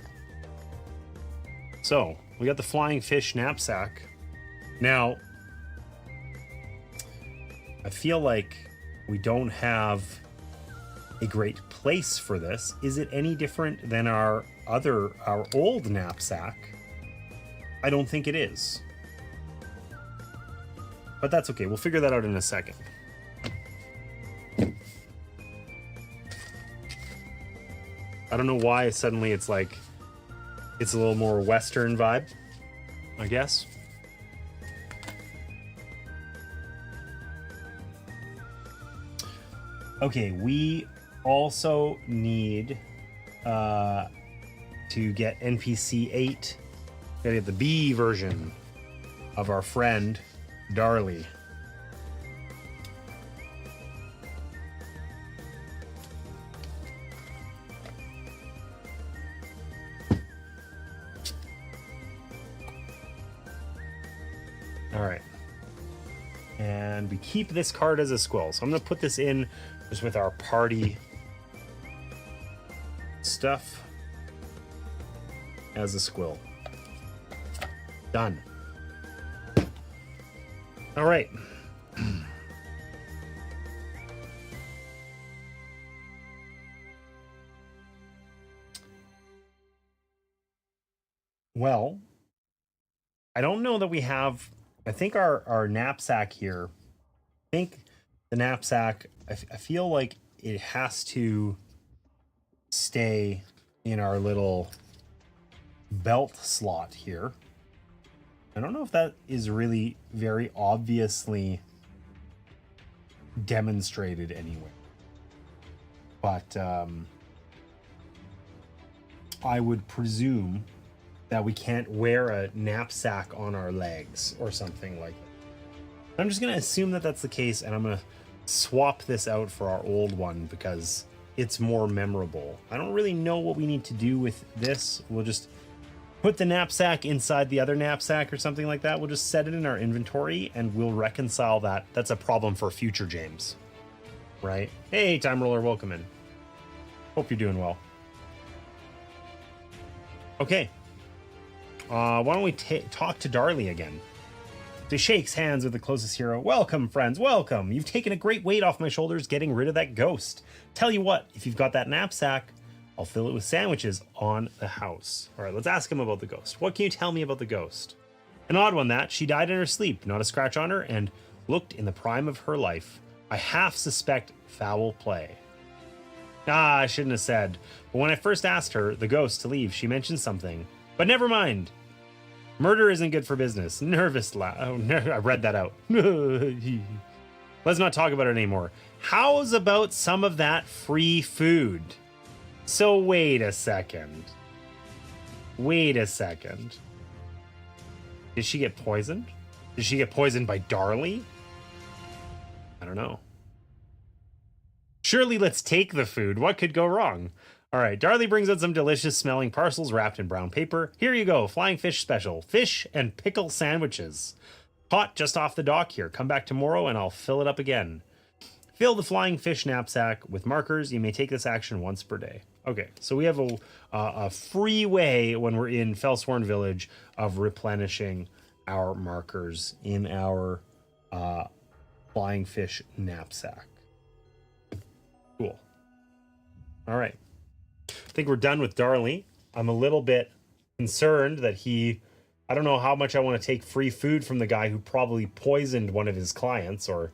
So we got the flying fish knapsack. Now, I feel like we don't have a great place for this. Is it any different than our old knapsack? I don't think it is. But that's okay. We'll figure that out in a second. I don't know why suddenly it's like it's a little more Western vibe, I guess. Okay, we also need to get NPC 8. Gotta get the B version of our friend Darly. All right. And we keep this card as a squill. So I'm going to put this in just with our party stuff as a squill. Done. All right. Well, I don't know that we have... I think our knapsack here, I think the knapsack, I feel like it has to stay in our little belt slot here. I don't know if that is really very obviously demonstrated anywhere. But I would presume that we can't wear a knapsack on our legs or something like that. I'm just going to assume that that's the case, and I'm going to swap this out for our old one because it's more memorable. I don't really know what we need to do with this. We'll just put the knapsack inside the other knapsack or something like that. We'll just set it in our inventory and we'll reconcile that. That's a problem for future James, right? Hey, Time Roller, welcome in. Hope you're doing well. Okay. Why don't we talk to Darly again? She shakes hands with the closest hero. Welcome, friends, welcome. You've taken a great weight off my shoulders getting rid of that ghost. Tell you what, if you've got that knapsack, I'll fill it with sandwiches on the house. All right, let's ask him about the ghost. What can you tell me about the ghost? An odd one that. She died in her sleep, not a scratch on her, and looked in the prime of her life. I half suspect foul play. I shouldn't have said. But when I first asked her, the ghost, to leave, she mentioned something. But never mind. Murder isn't good for business. Nervous laugh. Oh, I read that out. Let's not talk about it anymore. How's about some of that free food? So wait a second. Wait a second. Did she get poisoned? Did she get poisoned by Darly? I don't know. Surely let's take the food. What could go wrong? All right, Darly brings out some delicious smelling parcels wrapped in brown paper. Here you go, flying fish special. Fish and pickle sandwiches. Hot just off the dock here. Come back tomorrow and I'll fill it up again. Fill the flying fish knapsack with markers. You may take this action once per day. Okay, so we have a free way when we're in Felsworn Village of replenishing our markers in our flying fish knapsack. Cool. All right. I think we're done with Darly. I'm a little bit concerned that I don't know how much I want to take free food from the guy who probably poisoned one of his clients, or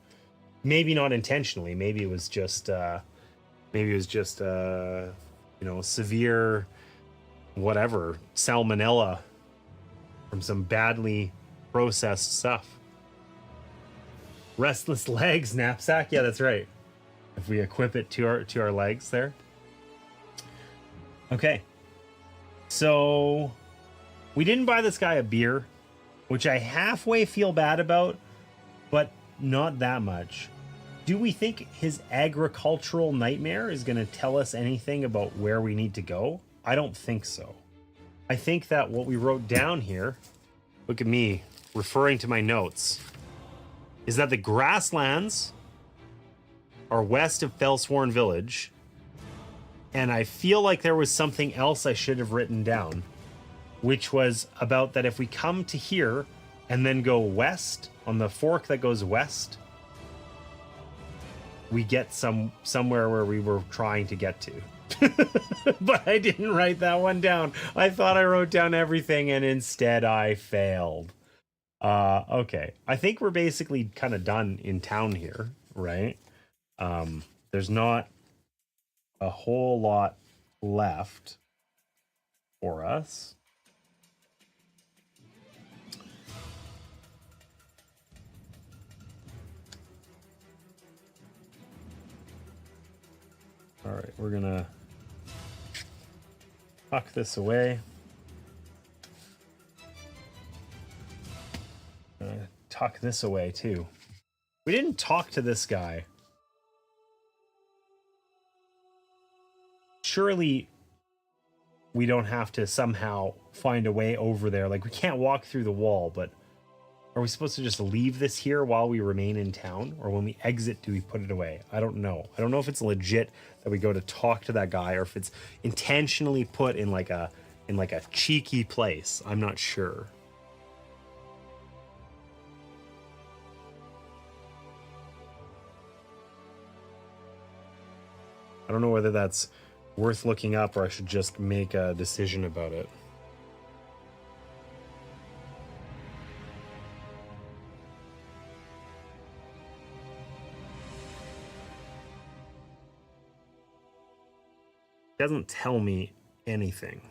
maybe not intentionally. Maybe it was just, severe, whatever, salmonella from some badly processed stuff. Restless legs knapsack. Yeah, that's right. If we equip it to our legs there. Okay, so we didn't buy this guy a beer, which I halfway feel bad about, but not that much. Do we think his agricultural nightmare is going to tell us anything about where we need to go? I don't think so. I think that what we wrote down here, look at me referring to my notes, is that the grasslands are west of Fellsworn Village. And I feel like there was something else I should have written down, which was about that if we come to here and then go west on the fork that goes west, we get somewhere where we were trying to get to. But I didn't write that one down. I thought I wrote down everything and instead I failed. Okay. I think we're basically kind of done in town here, right? There's not a whole lot left for us. All right, we're gonna tuck this away. Tuck this away too. We didn't talk to this guy. Surely we don't have to somehow find a way over there. Like, we can't walk through the wall, but are we supposed to just leave this here while we remain in town? Or when we exit, do we put it away? I don't know. I don't know if it's legit that we go to talk to that guy or if it's intentionally put in like a cheeky place. I'm not sure. I don't know whether that's worth looking up or I should just make a decision about it. It doesn't tell me anything.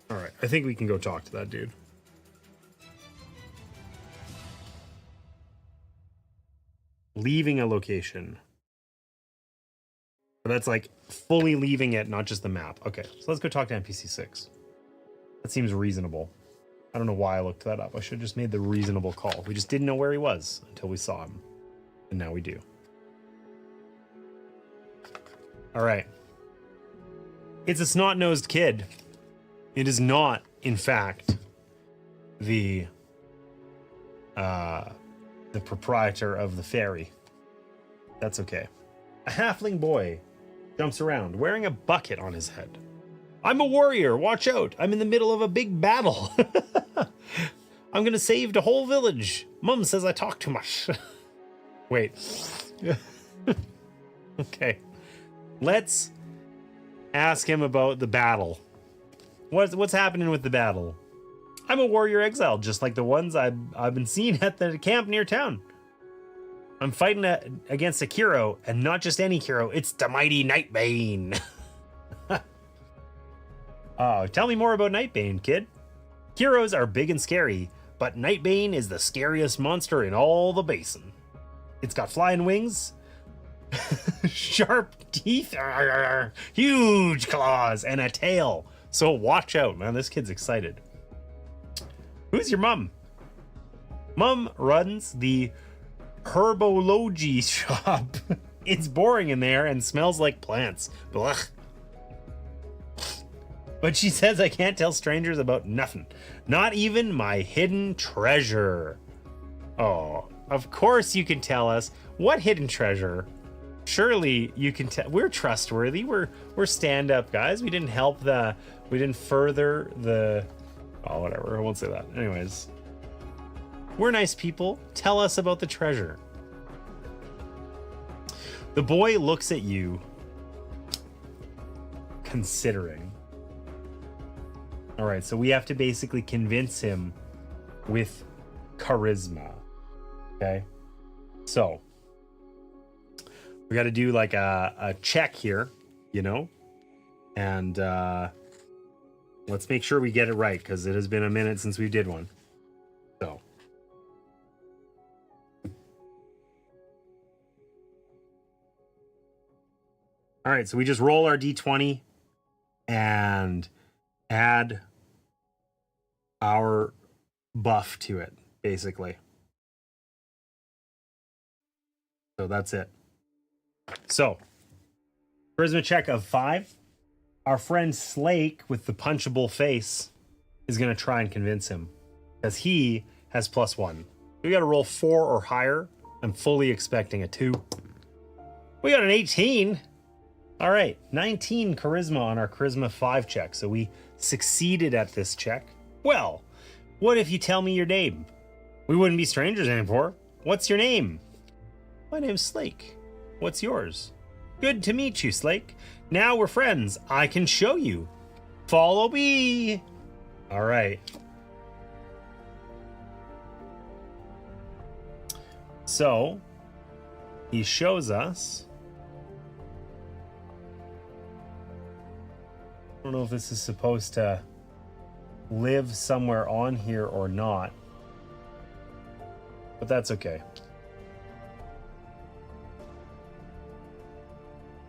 All right, I think we can go talk to that dude. Leaving a location. But that's like fully leaving it, not just the map. Okay, so let's go talk to NPC 6. That seems reasonable. I don't know why I looked that up. I should have just made the reasonable call. We just didn't know where he was until we saw him. And now we do. All right. It's a snot-nosed kid. It is not, in fact, the proprietor of the ferry. That's okay. A halfling boy jumps around wearing a bucket on his head. I'm a warrior. Watch out. I'm in the middle of a big battle. I'm going to save the whole village. Mum says I talk too much. Wait. Okay. Let's ask him about the battle. What's happening with the battle? I'm a warrior exile, just like the ones I've been seeing at the camp near town. I'm fighting against a hero, and not just any hero. It's the mighty Nightbane. Oh, tell me more about Nightbane, kid. Heroes are big and scary, but Nightbane is the scariest monster in all the basin. It's got flying wings, sharp teeth, huge claws, and a tail. So watch out, man. This kid's excited. Who's your mom? Mom runs the herbology shop. It's boring in there and smells like plants. Blech. But she says I can't tell strangers about nothing. Not even my hidden treasure. Oh, of course you can tell us. What hidden treasure? Surely you can tell. We're trustworthy. We're stand-up guys. We didn't further the... Oh, whatever. I won't say that. Anyways. We're nice people. Tell us about the treasure. The boy looks at you, considering. All right, so we have to basically convince him with charisma. Okay? So, we got to do like a check here, you know? And let's make sure we get it right, because it has been a minute since we did one. So. All right, so we just roll our d20 and add our buff to it, basically. So that's it. So, charisma check of 5. Our friend Slake with the punchable face is going to try and convince him because he has +1. We got to roll 4 or higher. I'm fully expecting a 2. We got an 18. All right, 19 charisma on our charisma 5 check. So we succeeded at this check. Well, what if you tell me your name? We wouldn't be strangers anymore. What's your name? My name's Slake. What's yours? Good to meet you, Slake. Now we're friends. I can show you. Follow me. All right. So he shows us. I don't know if this is supposed to live somewhere on here or not, but that's okay.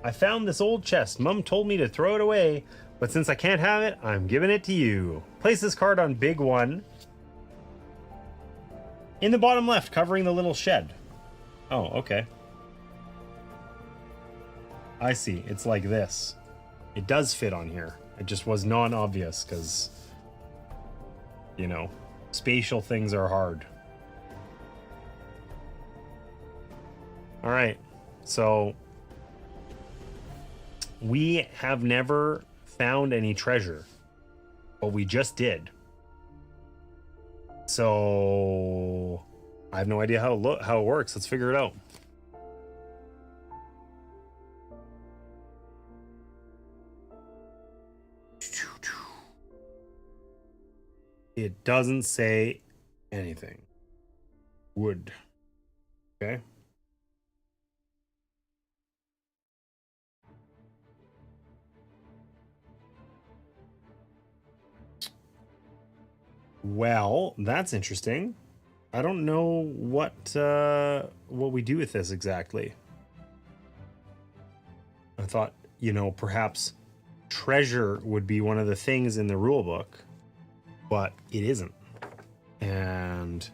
I found this old chest. Mum told me to throw it away, but since I can't have it, I'm giving it to you. Place this card on big 1. In the bottom left, covering the little shed. Oh, okay. I see. It's like this. It does fit on here. It just was non-obvious because, you know, spatial things are hard. All right. So we have never found any treasure, but we just did. So I have no idea how it works. Let's figure it out. It doesn't say anything. Wood. Okay. Well, that's interesting. I don't know what we do with this exactly. I thought, you know, perhaps treasure would be one of the things in the rule book, but it isn't. And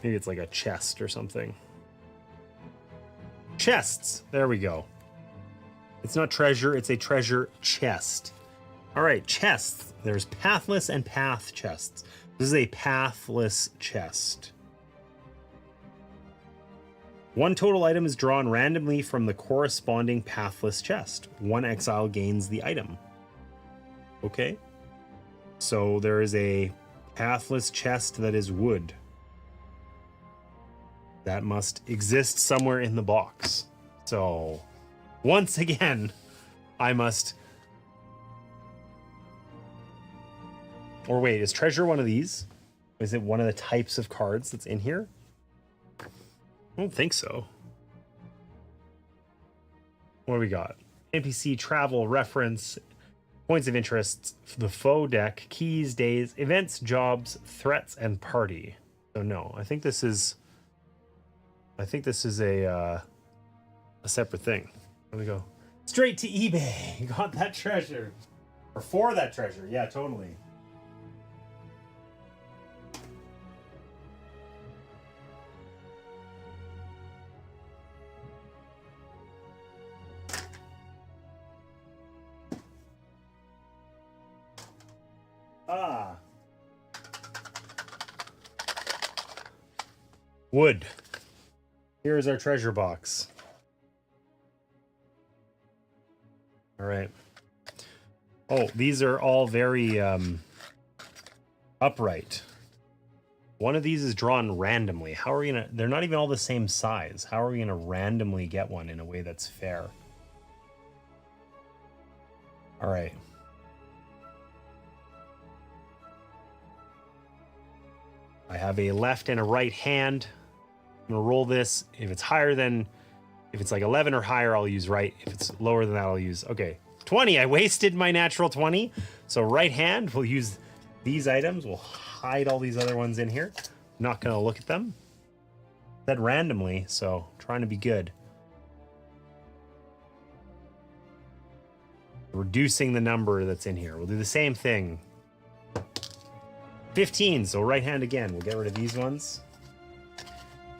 maybe it's like a chest or something. Chests. There we go. It's not treasure, it's a treasure chest. All right, chests. There's pathless and path chests. This is a pathless chest. One total item is drawn randomly from the corresponding pathless chest. One exile gains the item. Okay. So there is a pathless chest that is wood. That must exist somewhere in the box. So once again, I must... Or wait, is treasure one of these? Is it one of the types of cards that's in here? I don't think so. What do we got? NPC, travel, reference, points of interest, the foe deck, keys, days, events, jobs, threats, and party. So no, I think this is a separate thing. Let me go straight to eBay. Got that treasure. Or for that treasure. Yeah, totally. Ah. Wood. Here is our treasure box. All right. Oh, these are all very upright. One of these is drawn randomly. How are we gonna... They're not even all the same size. How are we gonna randomly get one in a way that's fair? All right. I have a left and a right hand. I'm gonna roll this. If it's higher than... If it's like 11 or higher, I'll use right. If it's lower than that, I'll use... Okay, 20. I wasted my natural 20. So right hand, we'll use these items. We'll hide all these other ones in here. Not gonna look at them. Said randomly, so trying to be good. reducing the number that's in here. We'll do the same thing. 15, so right hand again. We'll get rid of these ones.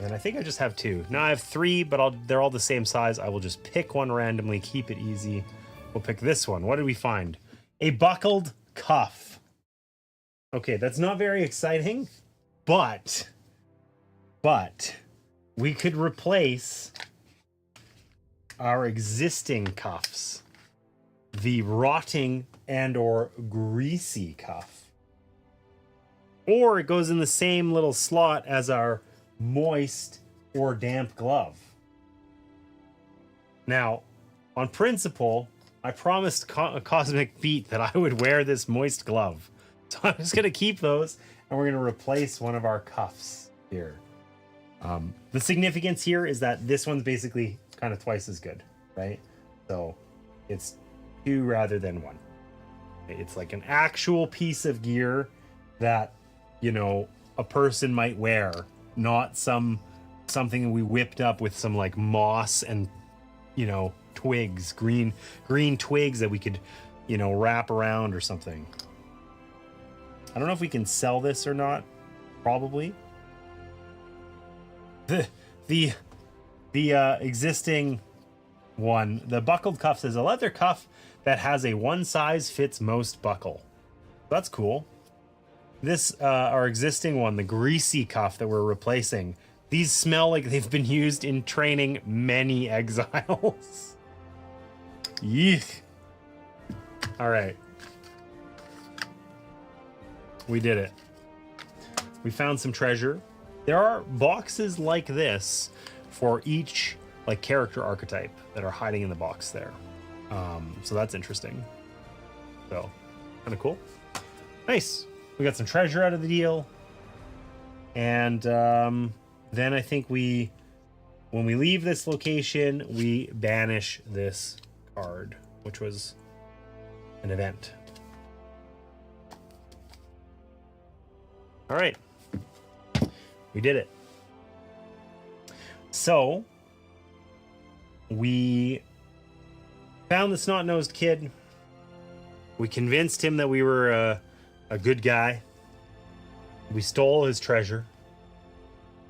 And I think I just have 2. No, I have 3, but they're all the same size. I will just pick one randomly, keep it easy. We'll pick this one. What did we find? A buckled cuff. Okay, that's not very exciting, but we could replace our existing cuffs. The rotting and or greasy cuff. Or it goes in the same little slot as our moist or damp glove. Now, on principle, I promised Cosmic Feet that I would wear this moist glove. So I'm just going to keep those, and we're going to replace one of our cuffs here. The significance here is that this one's basically kind of twice as good, right? So it's 2 rather than 1. It's like an actual piece of gear that, you know, a person might wear, not something we whipped up with some like moss and, you know, twigs, green twigs that we could, you know, wrap around or something. I don't know if we can sell this or not. Probably. The existing one, the buckled cuff, is a leather cuff that has a one size fits most buckle. That's cool. This, our existing one, the greasy cuff that we're replacing, these smell like they've been used in training many exiles. Yeek. All right. We did it. We found some treasure. There are boxes like this for each like character archetype that are hiding in the box there. So that's interesting. So kind of cool. Nice. We got some treasure out of the deal. And then I think when we leave this location, we banish this card, which was an event. All right. We did it. So we found the snot-nosed kid. We convinced him that we were a good guy. We stole his treasure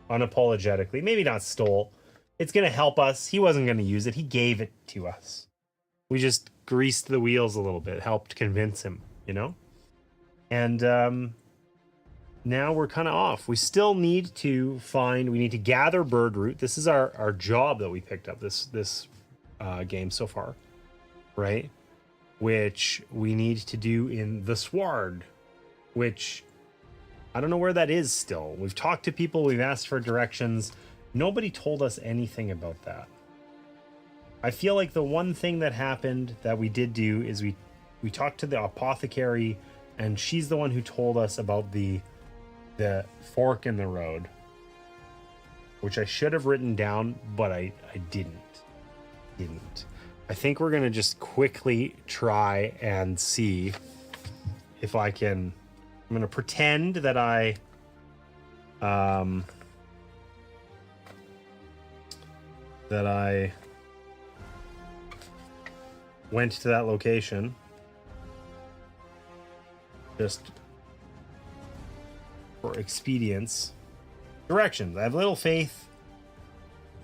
unapologetically. Maybe not stole. It's going to help us. He wasn't going to use it. He gave it to us. We just greased the wheels a little bit, helped convince him, you know? And now we're kind of off. We still need to we need to gather bird root. This is our job that we picked up this game so far, right? Which we need to do in the Sward, which I don't know where that is still. We've talked to people, we've asked for directions. Nobody told us anything about that. I feel like the one thing that happened that we did do is we talked to the apothecary, and she's the one who told us about the fork in the road, which I should have written down, but I didn't. I think we're gonna just quickly try and see if I can. I'm gonna pretend that I went to that location. Just for expedience. Directions. I have little faith.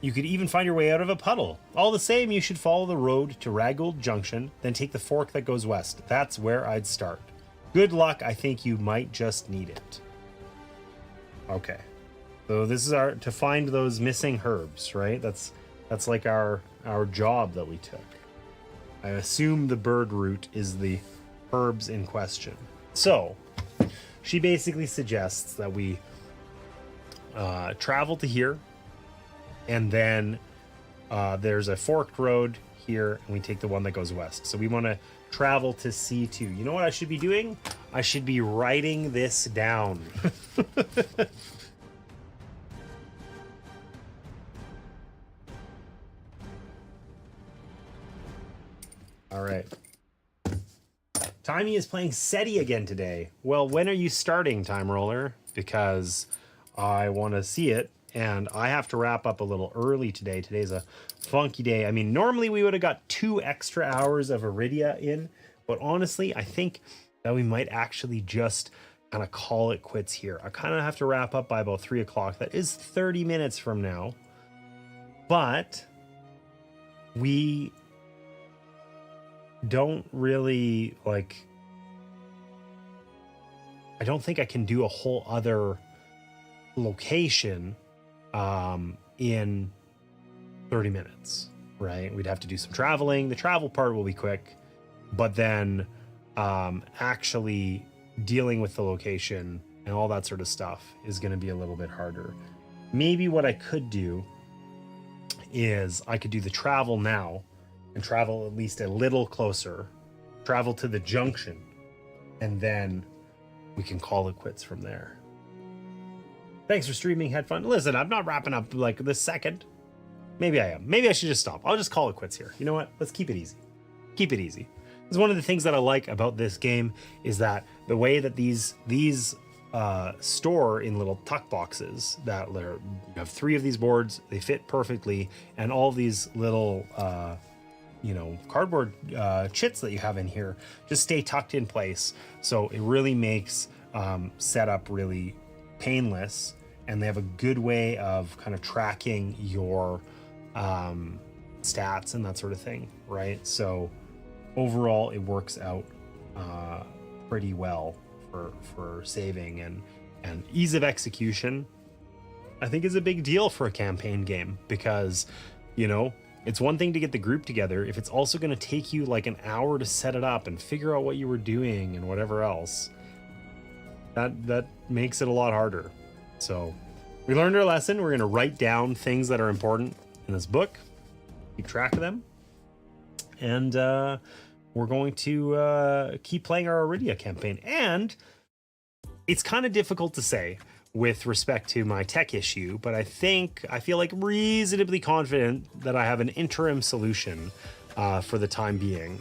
You could even find your way out of a puddle. All the same, you should follow the road to Raggold Junction, then take the fork that goes west. That's where I'd start. Good luck. I think you might just need it. Okay. So this is to find those missing herbs, right? That's like our job that we took. I assume the bird root is the herbs in question. So she basically suggests that we travel to here, and then there's a forked road here, and we take the one that goes west. So we want to travel to C2. You know what I should be doing? I should be writing this down. All right. Timey is playing SETI again today. Well, when are you starting, Time Roller? Because I want to see it and I have to wrap up a little early today. Today's a funky day. I mean, normally we would have got 2 extra hours of Arydia in, but honestly, I think that we might actually just kind of call it quits here. I kind of have to wrap up by about 3 o'clock. That is 30 minutes from now, but we don't really like, I don't think I can do a whole other location in 30 minutes, right? We'd have to do some traveling. The travel part will be quick, but then actually dealing with the location and all that sort of stuff is going to be a little bit harder. Maybe what I could do is I could do the travel now and travel at least a little closer, travel to the junction, and then we can call it quits from there. Thanks for streaming. Had fun. Listen, I'm not wrapping up like this second. Maybe I am. Maybe I should just stop. I'll just call it quits here. You know what? Let's keep it easy. Keep it easy. This is one of the things that I like about this game, is that the way that these store in little tuck boxes that you have 3 of these boards, they fit perfectly, and all these little cardboard chits that you have in here just stay tucked in place. So it really makes setup really painless, and they have a good way of kind of tracking your stats and that sort of thing, right? So overall it works out pretty well for saving, and ease of execution I think is a big deal for a campaign game, because it's one thing to get the group together. If it's also going to take you like an hour to set it up and figure out what you were doing and whatever else, that makes it a lot harder. So we learned our lesson. We're going to write down things that are important in this book, keep track of them, and we're going to keep playing our Arydia campaign. And it's kind of difficult to say with respect to my tech issue, but I feel like reasonably confident that I have an interim solution for the time being,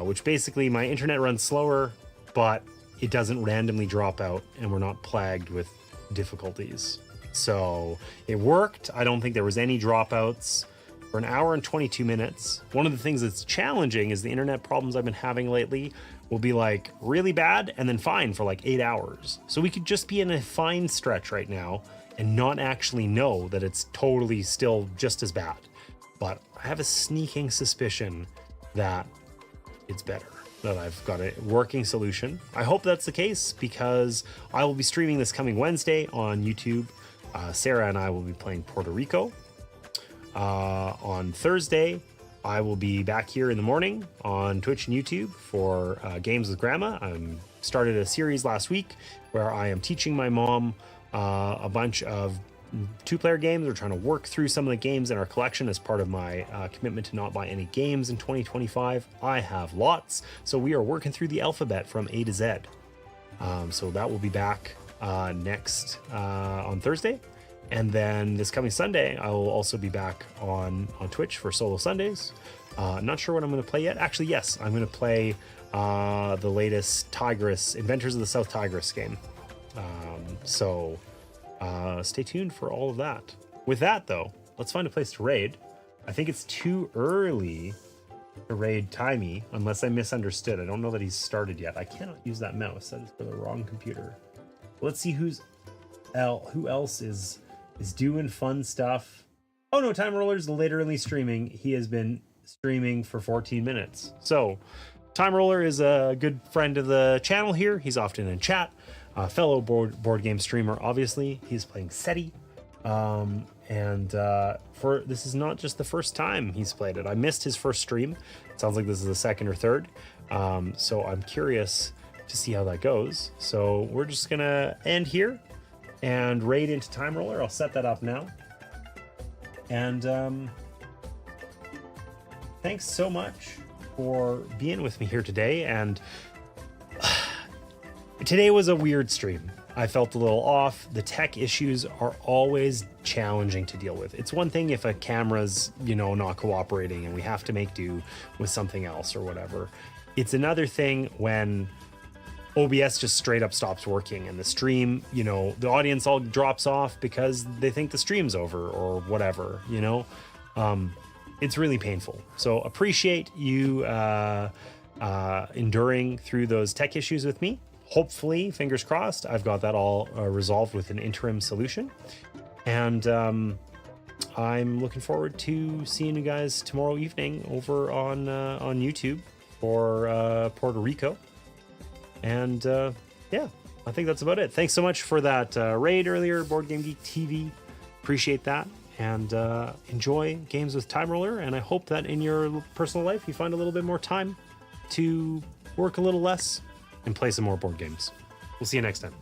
which basically my internet runs slower, but it doesn't randomly drop out, and we're not plagued with difficulties. So it worked. I don't think there was any dropouts for an hour and 22 minutes. One of the things that's challenging is the internet problems I've been having lately will be like really bad and then fine for like 8 hours. So we could just be in a fine stretch right now and not actually know that it's totally still just as bad. But I have a sneaking suspicion that it's better, that I've got a working solution. I hope that's the case, because I will be streaming this coming Wednesday on YouTube. Sarah and I will be playing Puerto Rico. On Thursday, I will be back here in the morning on Twitch and YouTube for Games with Grandma. I started a series last week where I am teaching my mom a bunch of 2-player games. We're trying to work through some of the games in our collection as part of my commitment to not buy any games in 2025. I have lots, so we are working through the alphabet from A to Z. So that will be back next on Thursday. And then this coming Sunday, I will also be back on Twitch for Solo Sundays. Not sure what I'm going to play yet. Actually, yes, I'm going to play the latest Tigris, Inventors of the South Tigris game. So stay tuned for all of that. With that, though, let's find a place to raid. I think it's too early to raid Timey, unless I misunderstood. I don't know that he's started yet. I cannot use that mouse. That is for the wrong computer. Let's see who else is doing fun stuff. Oh no, Time Roller's literally streaming. He has been streaming for 14 minutes. So Time Roller is a good friend of the channel here. He's often in chat. Fellow board game streamer, obviously. He's playing SETI. For this is not just the first time he's played it. I missed his first stream. It sounds like this is the second or third. So I'm curious to see how that goes. So we're just gonna end here and raid into Time Roller. I'll set that up now. And thanks so much for being with me here today. And today was a weird stream. I felt a little off. The tech issues are always challenging to deal with. It's one thing if a camera's, not cooperating and we have to make do with something else or whatever. It's another thing when OBS just straight up stops working, and the stream, you know, the audience all drops off because they think the stream's over or whatever, you know. It's really painful. So appreciate you enduring through those tech issues with me. Hopefully, fingers crossed, I've got that all resolved with an interim solution. And I'm looking forward to seeing you guys tomorrow evening over on YouTube for Puerto Rico. And yeah, I think that's about it. Thanks so much for that raid earlier, Board Game Geek TV. Appreciate that. And enjoy games with Time Roller. And I hope that in your personal life, you find a little bit more time to work a little less and play some more board games. We'll see you next time.